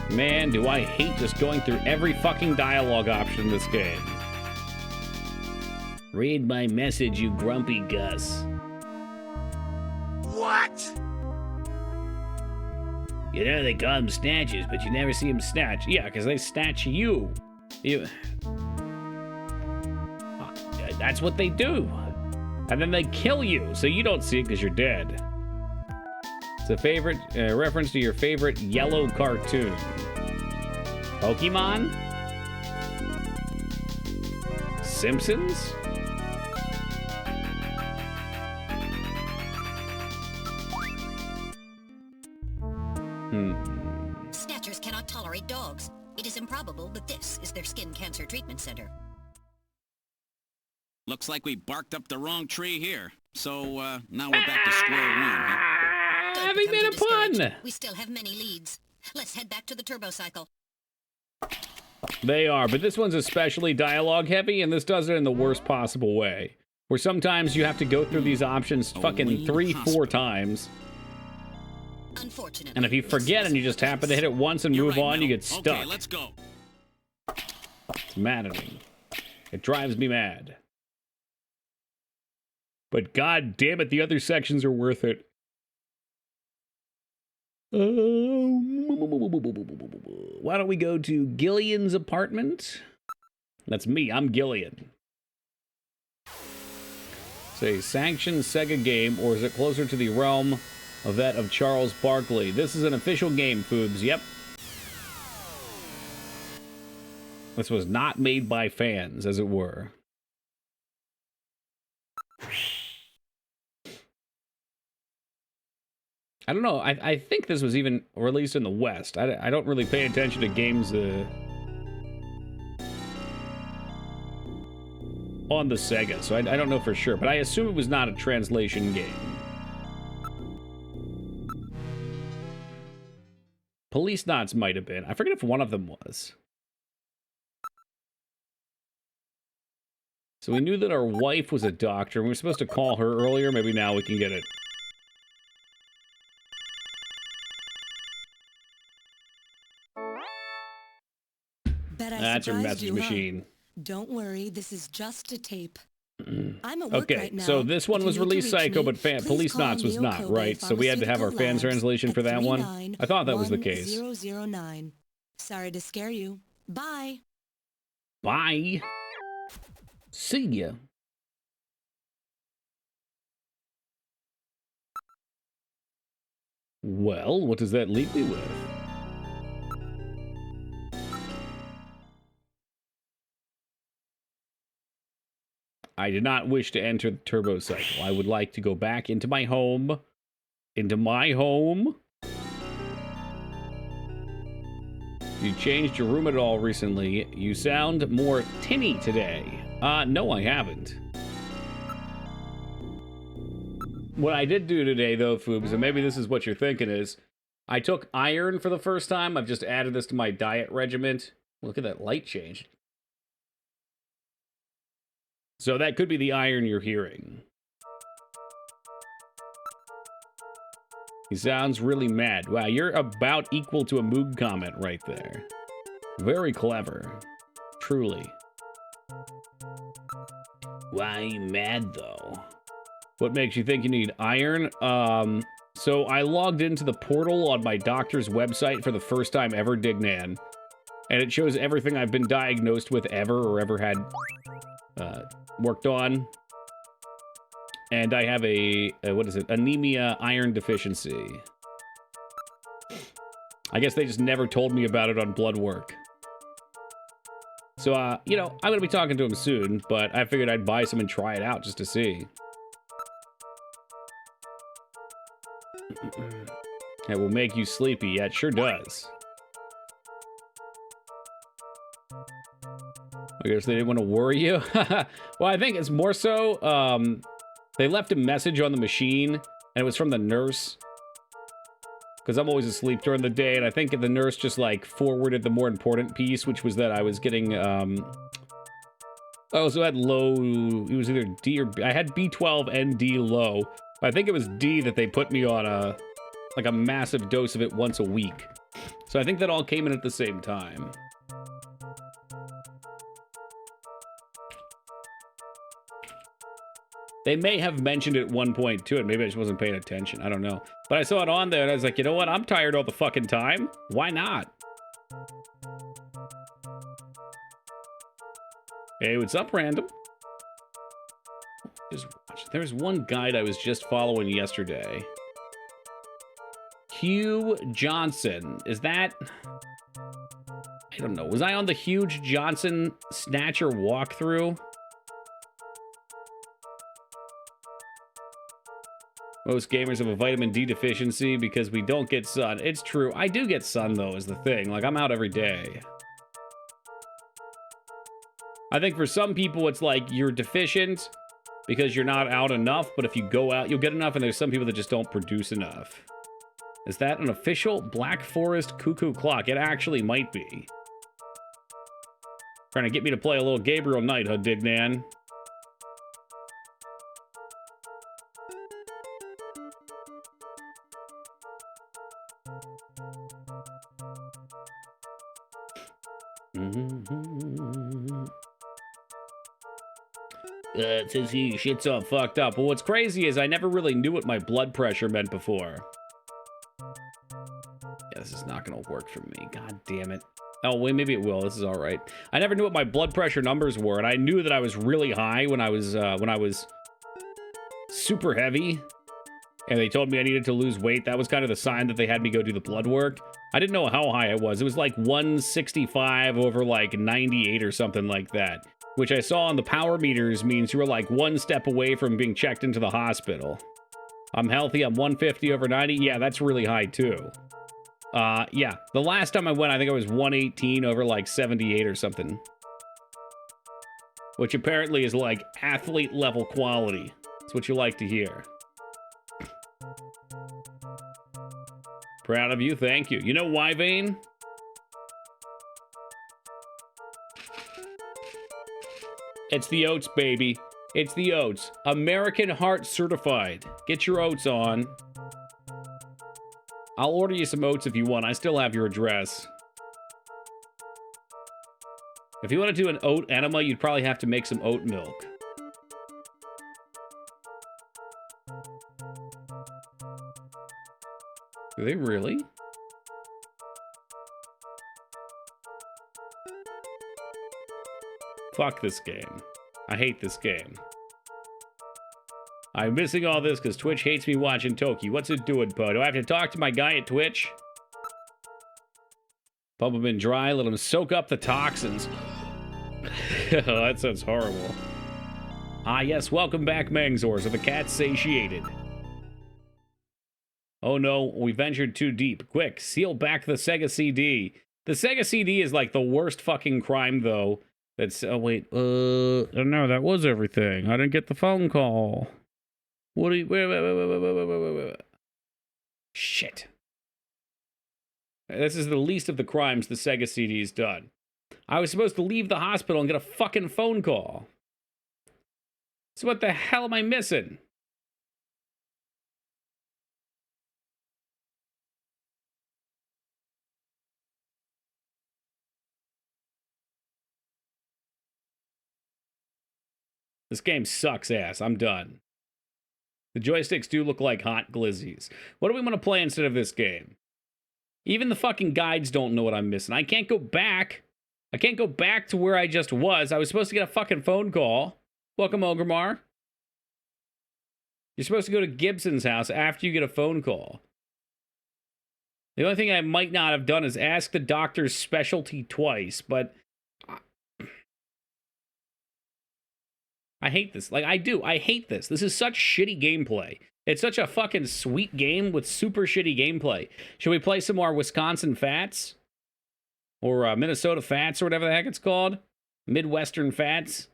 Man, do I hate just going through every fucking dialogue option in this game. Read my message, you grumpy Gus. What? You know they call them snatches, but you never see them snatch. Yeah, because they snatch you. That's what they do. And then they kill you, so you don't see it because you're dead. It's a favorite reference to your favorite yellow cartoon. Pokemon? Simpsons? Snatchers cannot tolerate dogs. It is improbable, but this is their skin cancer treatment center. Looks like we barked up the wrong tree here. So, now we're back to square one, huh? Don't Having become been a too pun. discouraged. We still have many leads. Let's head back to the turbo cycle. They are, but this one's especially dialogue heavy, and this does it in the worst possible way. Where sometimes you have to go through these options fucking Wayne 3-4 times. Unfortunately, And if you forget and you just happen to hit it once and You're move right, on, you Mel. get stuck. Okay, let's go. It's maddening. It drives me mad. But god damn it, the other sections are worth it. Why don't we go to Gillian's apartment? That's me, I'm Gillian. Say, sanctioned Sega game, or is it closer to the realm of that of Charles Barkley? This is an official game, Foobs, yep. This was not made by fans, as it were. I don't know, I think this was even released in the West. I don't really pay attention to games on the Sega, so I don't know for sure, but I assume it was not a translation game. Police Knots might have been. I forget if one of them was. So we knew that our wife was a doctor, and we were supposed to call her earlier. Maybe now we can get it. Bet I That's your surprised message you, huh? machine. Don't worry, this is just a tape. I'm at work Okay, right now. so this one If you was need to released reach Psycho, me, but please Police call Knots was Neo not, Kobe right? So we had to have our fan Pharmaceutical translation for that one? Labs I thought that was the at case. 391-1009. Sorry to scare you. Bye. Bye. See ya. Well, what does that leave me with? I did not wish to enter the turbo cycle. I would like to go back into my home. Into my home. You changed your room at all recently. You sound more tinny today. No, I haven't. What I did do today, though, Foobs, and maybe this is what you're thinking, is I took iron for the first time. I've just added this to my diet regimen. Look at that light change. So that could be the iron you're hearing. He sounds really mad. Wow, you're about equal to a Moog comment right there. Very clever. Truly. Why are you mad, though? What makes you think you need iron? So I logged into the portal on my doctor's website for the first time ever, Dignan. And it shows everything I've been diagnosed with ever or ever had worked on. And I have a what is it? Anemia iron deficiency. I guess they just never told me about it on blood work. So, you know, I'm going to be talking to him soon, but I figured I'd buy some and try it out just to see. It will make you sleepy. Yeah, it sure does. I guess they didn't want to worry you. Well, I think it's more so, they left a message on the machine, and it was from the nurse. Because I'm always asleep during the day, and I think the nurse just, like, forwarded the more important piece, which was that I was getting, I also had low, it was either D or B. I had B12 and D low. I think it was D that they put me on a massive dose of it once a week. So I think that all came in at the same time. They may have mentioned it at one point too, and maybe I just wasn't paying attention. I don't know. But I saw it on there, and I was like, you know what? I'm tired all the fucking time. Why not? Hey, what's up, random? Just watch. There's one guide I was just following yesterday. Hugh Johnson. Is that... I don't know. Was I on the Huge Johnson Snatcher walkthrough? Most gamers have a vitamin D deficiency because we don't get sun. It's true. I do get sun, though, is the thing. Like, I'm out every day. I think for some people, it's like you're deficient because you're not out enough, but if you go out, you'll get enough, and there's some people that just don't produce enough. Is that an official Black Forest cuckoo clock? It actually might be. Trying to get me to play a little Gabriel Knight, huh, Dignan? It says he shit's all fucked up. Well, what's crazy is I never really knew what my blood pressure meant before. Yeah, this is not gonna work for me. God damn it. Oh, wait, maybe it will. This is all right. I never knew what my blood pressure numbers were, and I knew that I was really high when I was super heavy, and they told me I needed to lose weight. That was kind of the sign that they had me go do the blood work. I didn't know how high it was. It was like 165 over like 98 or something like that, which I saw on the power meters means you were like one step away from being checked into the hospital. I'm healthy. I'm 150 over 90. Yeah, that's really high too. Yeah, the last time I went, I think I was 118 over like 78 or something, which apparently is like athlete level quality. That's what you like to hear. Proud of you. Thank you. You know why, Vane? It's the oats, baby. It's the oats. American Heart Certified. Get your oats on. I'll order you some oats if you want. I still have your address. If you want to do an oat enema, you'd probably have to make some oat milk. Do they really? Fuck this game. I hate this game. I'm missing all this because Twitch hates me watching Toki. What's it doing, Po? Do I have to talk to my guy at Twitch? Pump him in dry, let him soak up the toxins. That sounds horrible. Ah, yes, welcome back, Mangzors. Are the cats satiated? Oh no, we ventured too deep. Quick, seal back the Sega CD. The Sega CD is like the worst fucking crime, though. That's, oh wait, no, that was everything. I didn't get the phone call. What do you, wait. Shit. This is the least of the crimes the Sega CD's done. I was supposed to leave the hospital and get a fucking phone call. So what the hell am I missing? This game sucks ass. I'm done. The joysticks do look like hot glizzies. What do we want to play instead of this game? Even the fucking guides don't know what I'm missing. I can't go back. I can't go back to where I just was. I was supposed to get a fucking phone call. Welcome, Ogremar. You're supposed to go to Gibson's house after you get a phone call. The only thing I might not have done is ask the doctor's specialty twice, but I hate this. Like, I do. I hate this. This is such shitty gameplay. It's such a fucking sweet game with super shitty gameplay. Should we play some more Wisconsin Fats? Or Minnesota Fats, or whatever the heck it's called? Midwestern Fats?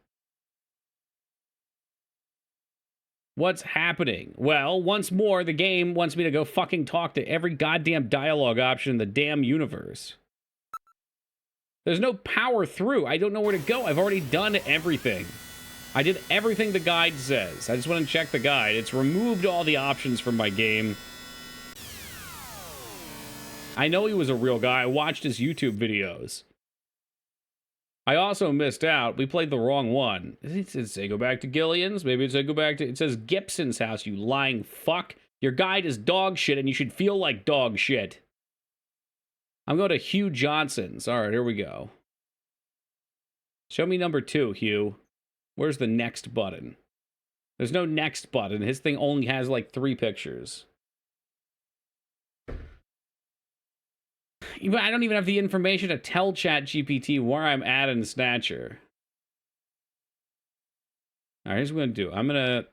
What's happening? Well, once more, the game wants me to go fucking talk to every goddamn dialogue option in the damn universe. There's no power through. I don't know where to go. I've already done everything. I did everything the guide says. I just want to check the guide. It's removed all the options from my game. I know he was a real guy. I watched his YouTube videos. I also missed out. We played the wrong one. It says go back to Gillian's. Maybe it said go back to... It says Gibson's house, you lying fuck. Your guide is dog shit, and you should feel like dog shit. I'm going to Hugh Johnson's. All right, here we go. Show me number 2, Hugh. Where's the next button? There's no next button. His thing only has like 3 pictures. I don't even have the information to tell ChatGPT where I'm at in Snatcher. All right, here's what I'm gonna do.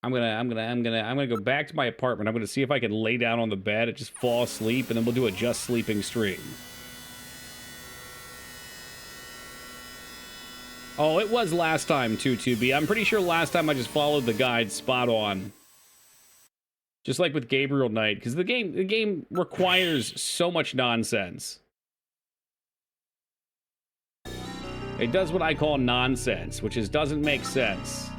I'm gonna go back to my apartment. I'm gonna see if I can lay down on the bed and just fall asleep, and then we'll do a just sleeping stream. Oh, it was last time too, 2B. I'm pretty sure last time I just followed the guide spot on. Just like with Gabriel Knight, because the game requires so much nonsense. It does what I call nonsense, which is doesn't make sense.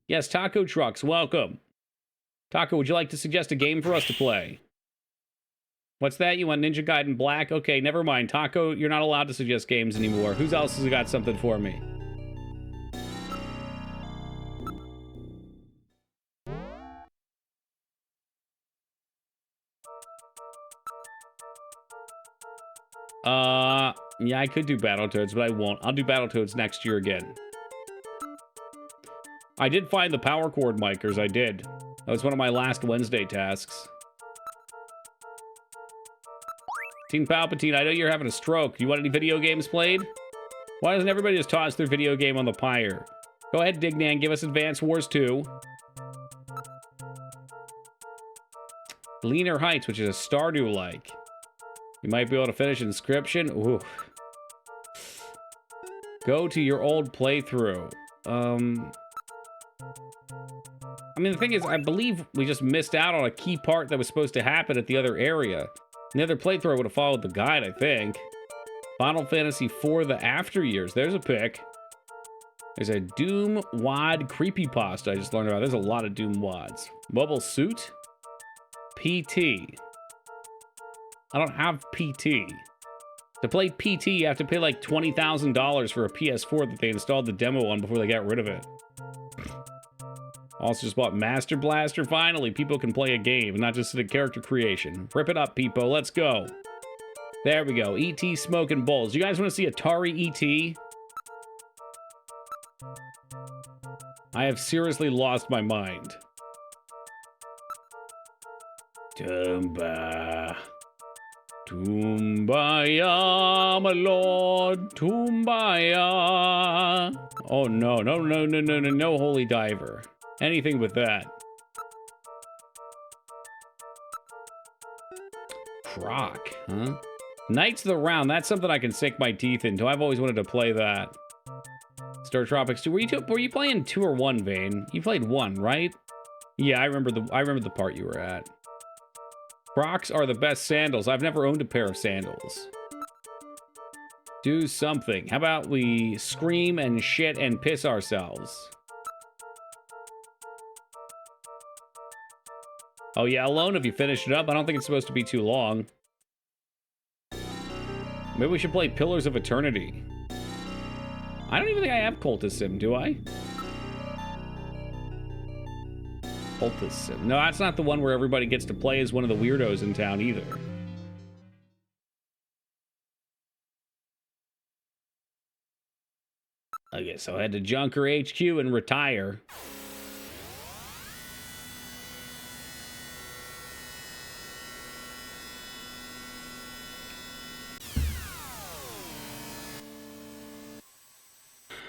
Yes, Taco Trucks, welcome. Taco, would you like to suggest a game for us to play? What's that? You want Ninja Gaiden Black? Okay, never mind. Taco, you're not allowed to suggest games anymore. Who else has got something for me? Yeah, I could do Battletoads, but I won't. I'll do Battletoads next year again. I did find the power cord micers, I did. That was one of my last Wednesday tasks. Team Palpatine, I know you're having a stroke. Do you want any video games played? Why doesn't everybody just toss their video game on the pyre? Go ahead, Dignan, give us Advance Wars 2. Leaner Heights, which is a Stardew-like. You might be able to finish Inscription. Ooh. Go to your old playthrough. I mean, the thing is, I believe we just missed out on a key part that was supposed to happen at the other area. And the other playthrough would have followed the guide, I think. Final Fantasy IV, The After Years. There's a pick. There's a Doom WAD creepypasta I just learned about. There's a lot of Doom WADs. Mobile Suit. PT. I don't have PT. To play PT, you have to pay like $20,000 for a PS4 that they installed the demo on before they got rid of it. Also just bought Master Blaster. Finally, people can play a game, not just a character creation. Rip it up, people. Let's go. There we go. E.T. Smoking Bowls. You guys want to see Atari E.T.? I have seriously lost my mind. Tumba. Tumbaya, my lord. Tumbaya. Oh, no, Holy Diver. Anything but that. Croc, huh? Knights of the Round. That's something I can sink my teeth into. I've always wanted to play that. Star Tropics 2. Were you playing 2 or 1, Vane? You played 1, right? Yeah, I remember the part you were at. Crocs are the best sandals. I've never owned a pair of sandals. Do something. How about we scream and shit and piss ourselves? Oh yeah, Alone, if you finish it up, I don't think it's supposed to be too long. Maybe we should play Pillars of Eternity. I don't even think I have Cultist Sim, do I? Cultist Sim. No, that's not the one where everybody gets to play as one of the weirdos in town either. Okay, so I had to Junker HQ and retire.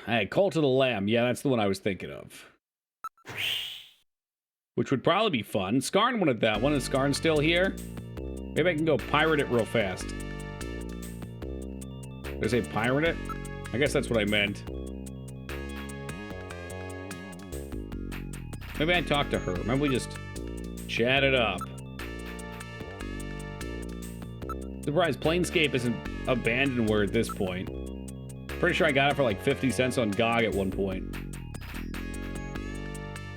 Hey, Cult of the Lamb. Yeah, that's the one I was thinking of. Which would probably be fun. Skarn wanted that one. Is Skarn still here? Maybe I can go pirate it real fast. Did I say pirate it? I guess that's what I meant. Maybe I'd talk to her. Maybe we just chat it up. Surprised Planescape isn't abandonware at this point. Pretty sure I got it for like 50 cents on GOG at one point.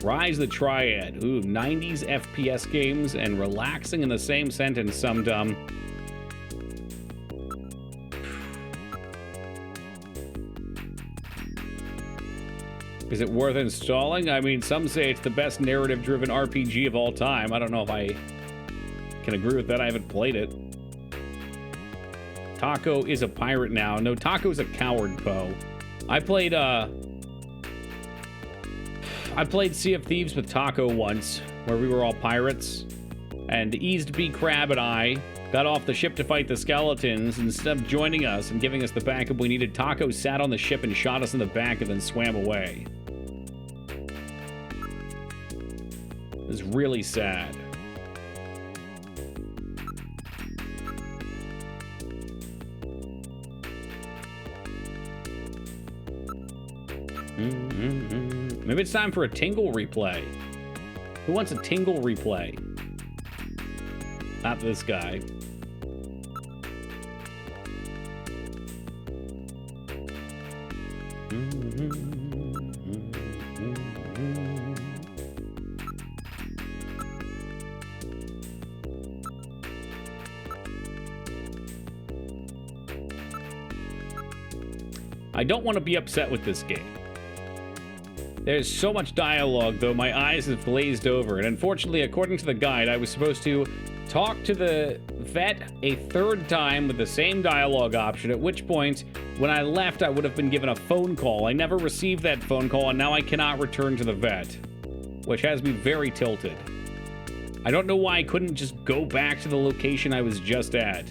Rise the Triad. Ooh, 90s FPS games and relaxing in the same sentence, some dumb. Is it worth installing? I mean, some say it's the best narrative-driven RPG of all time. I don't know if I can agree with that. I haven't played it. Taco is a pirate now. No, Taco's a coward, Poe. I played Sea of Thieves with Taco once, where we were all pirates. And Eased B. Crab and I got off the ship to fight the skeletons. Instead of joining us and giving us the backup we needed, Taco sat on the ship and shot us in the back and then swam away. It was really sad. Maybe it's time for a Tingle replay. Who wants a Tingle replay? Not this guy. I don't want to be upset with this game. There's so much dialogue, though my eyes have glazed over, and unfortunately, according to the guide, I was supposed to talk to the vet a third time with the same dialogue option, at which point, when I left, I would have been given a phone call. I never received that phone call, and now I cannot return to the vet, which has me very tilted. I don't know why I couldn't just go back to the location I was just at.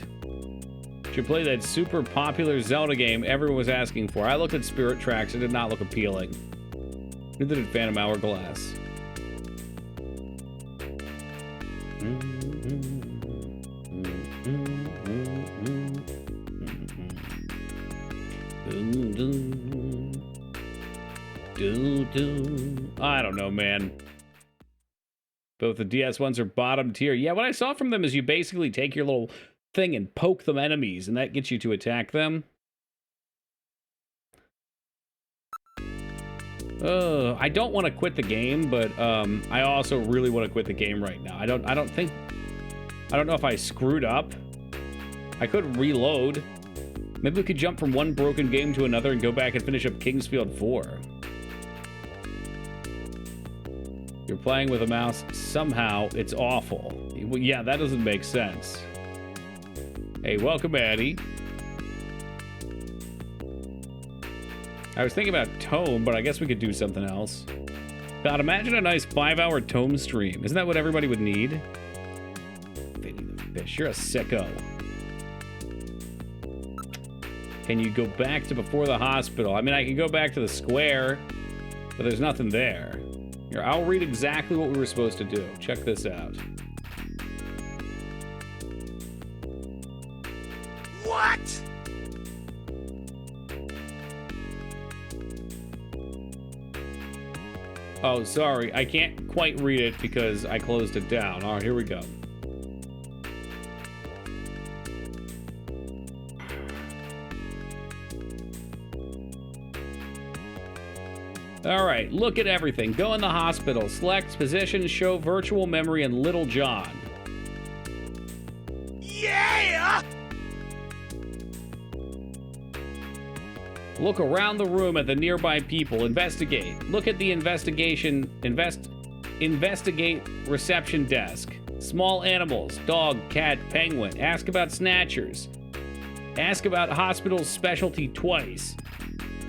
Should play that super popular Zelda game everyone was asking for. I looked at Spirit Tracks, it did not look appealing. Neither did Phantom Hourglass. I don't know, man. Both the DS ones are bottom tier. Yeah, what I saw from them is you basically take your little thing and poke them enemies, and that gets you to attack them. I don't want to quit the game, but I also really want to quit the game right now. I don't know if I screwed up. I could reload. Maybe we could jump from one broken game to another and go back and finish up Kingsfield 4. You're playing with a mouse. Somehow, it's awful. Well, yeah, that doesn't make sense. Hey, welcome, Addie. I was thinking about Tome, but I guess we could do something else. God, imagine a nice 5-hour Tome stream. Isn't that what everybody would need? Fish, you're a sicko. Can you go back to before the hospital? I mean, I can go back to the square, but there's nothing there. Here, I'll read exactly what we were supposed to do. Check this out. What? Oh, sorry. I can't quite read it because I closed it down. All right, here we go. All right, look at everything. Go in the hospital. Select position, show virtual memory, and Little John. Yeah! Look around the room at the nearby people. Investigate. Look at the investigate reception desk. Small animals, dog, cat, penguin. Ask about snatchers. Ask about hospital's specialty twice.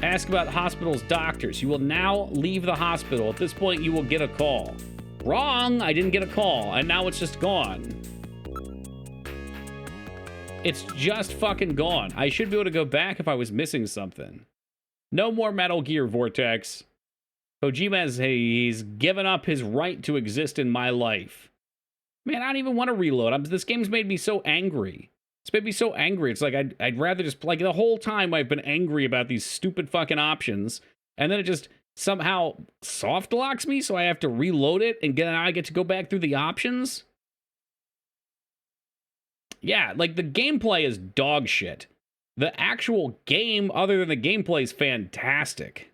Ask about hospital's doctors. You will now leave the hospital. At this point, you will get a call. Wrong! I didn't get a call, and now it's just gone. It's just fucking gone. I should be able to go back if I was missing something. No more Metal Gear, Vortex. Kojima he's given up his right to exist in my life. Man, I don't even want to reload. This game's made me so angry. It's made me so angry. It's like I'd rather just, like, the whole time I've been angry about these stupid fucking options, and then it just somehow soft locks me, so I have to reload it, and now I get to go back through the options? Yeah, like, the gameplay is dog shit. The actual game, other than the gameplay, is fantastic.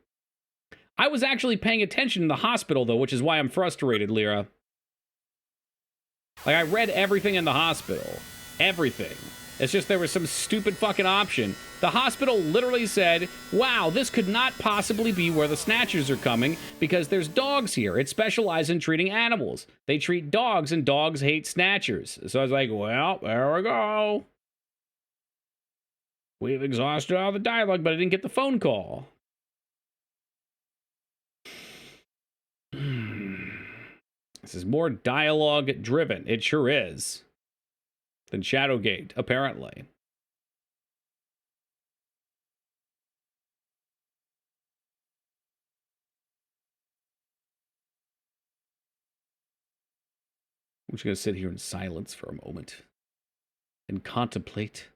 I was actually paying attention in the hospital, though, which is why I'm frustrated, Lyra. Like, I read everything in the hospital. Everything. It's just there was some stupid fucking option. The hospital literally said, wow, this could not possibly be where the Snatchers are coming because there's dogs here. It specializes in treating animals. They treat dogs, and dogs hate Snatchers. So I was like, well, there we go. We've exhausted all the dialogue, but I didn't get the phone call. This is more dialogue driven. It sure is. Than Shadowgate, apparently. I'm just going to sit here in silence for a moment and contemplate.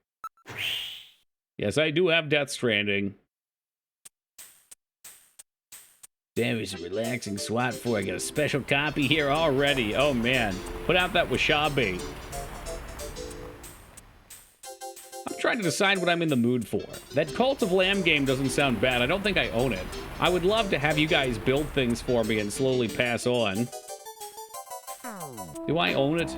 Yes, I do have Death Stranding. Damn, it's a relaxing SWAT 4. I got a special copy here already. Oh, man. Put out that wasabi. I'm trying to decide what I'm in the mood for. That Cult of Lamb game doesn't sound bad. I don't think I own it. I would love to have you guys build things for me and slowly pass on. Do I own it?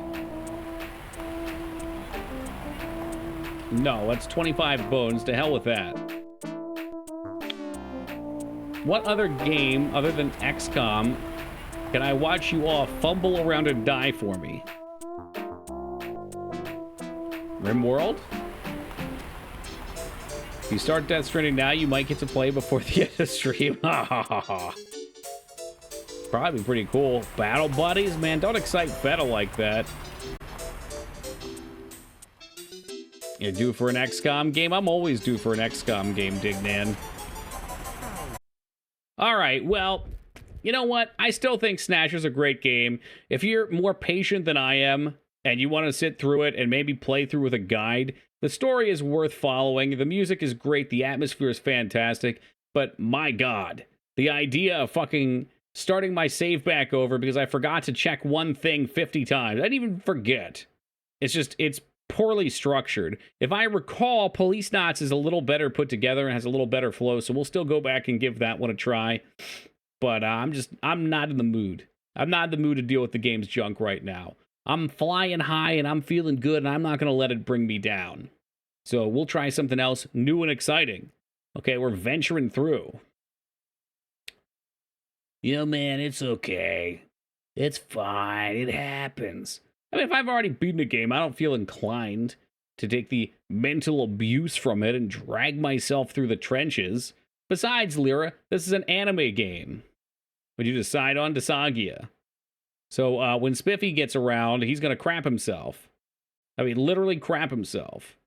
No, that's 25 bones. To hell with that. What other game, other than XCOM, can I watch you all fumble around and die for me? RimWorld? If you start Death Stranding now, you might get to play before the end of the stream. Probably pretty cool. Battle buddies? Man, don't excite Feta like that. You're due for an XCOM game? I'm always due for an XCOM game, Dignan. Alright, well, you know what? I still think Snatcher's a great game. If you're more patient than I am, and you want to sit through it and maybe play through with a guide, the story is worth following. The music is great. The atmosphere is fantastic. But my God, the idea of fucking starting my save back over because I forgot to check one thing 50 times. I didn't even forget. It's poorly structured. If I recall, Police Knots is a little better put together and has a little better flow, so we'll still go back and give that one a try. But I'm not in the mood. I'm not in the mood to deal with the game's junk right now. I'm flying high and I'm feeling good, and I'm not going to let it bring me down. So we'll try something else new and exciting. Okay, we're venturing through. Yo, man, it's okay. It's fine. It happens. I mean, if I've already beaten a game, I don't feel inclined to take the mental abuse from it and drag myself through the trenches. Besides, Lyra, this is an anime game. Would you decide on Desagia? So when Spiffy gets around, he's going to crap himself. I mean, literally crap himself.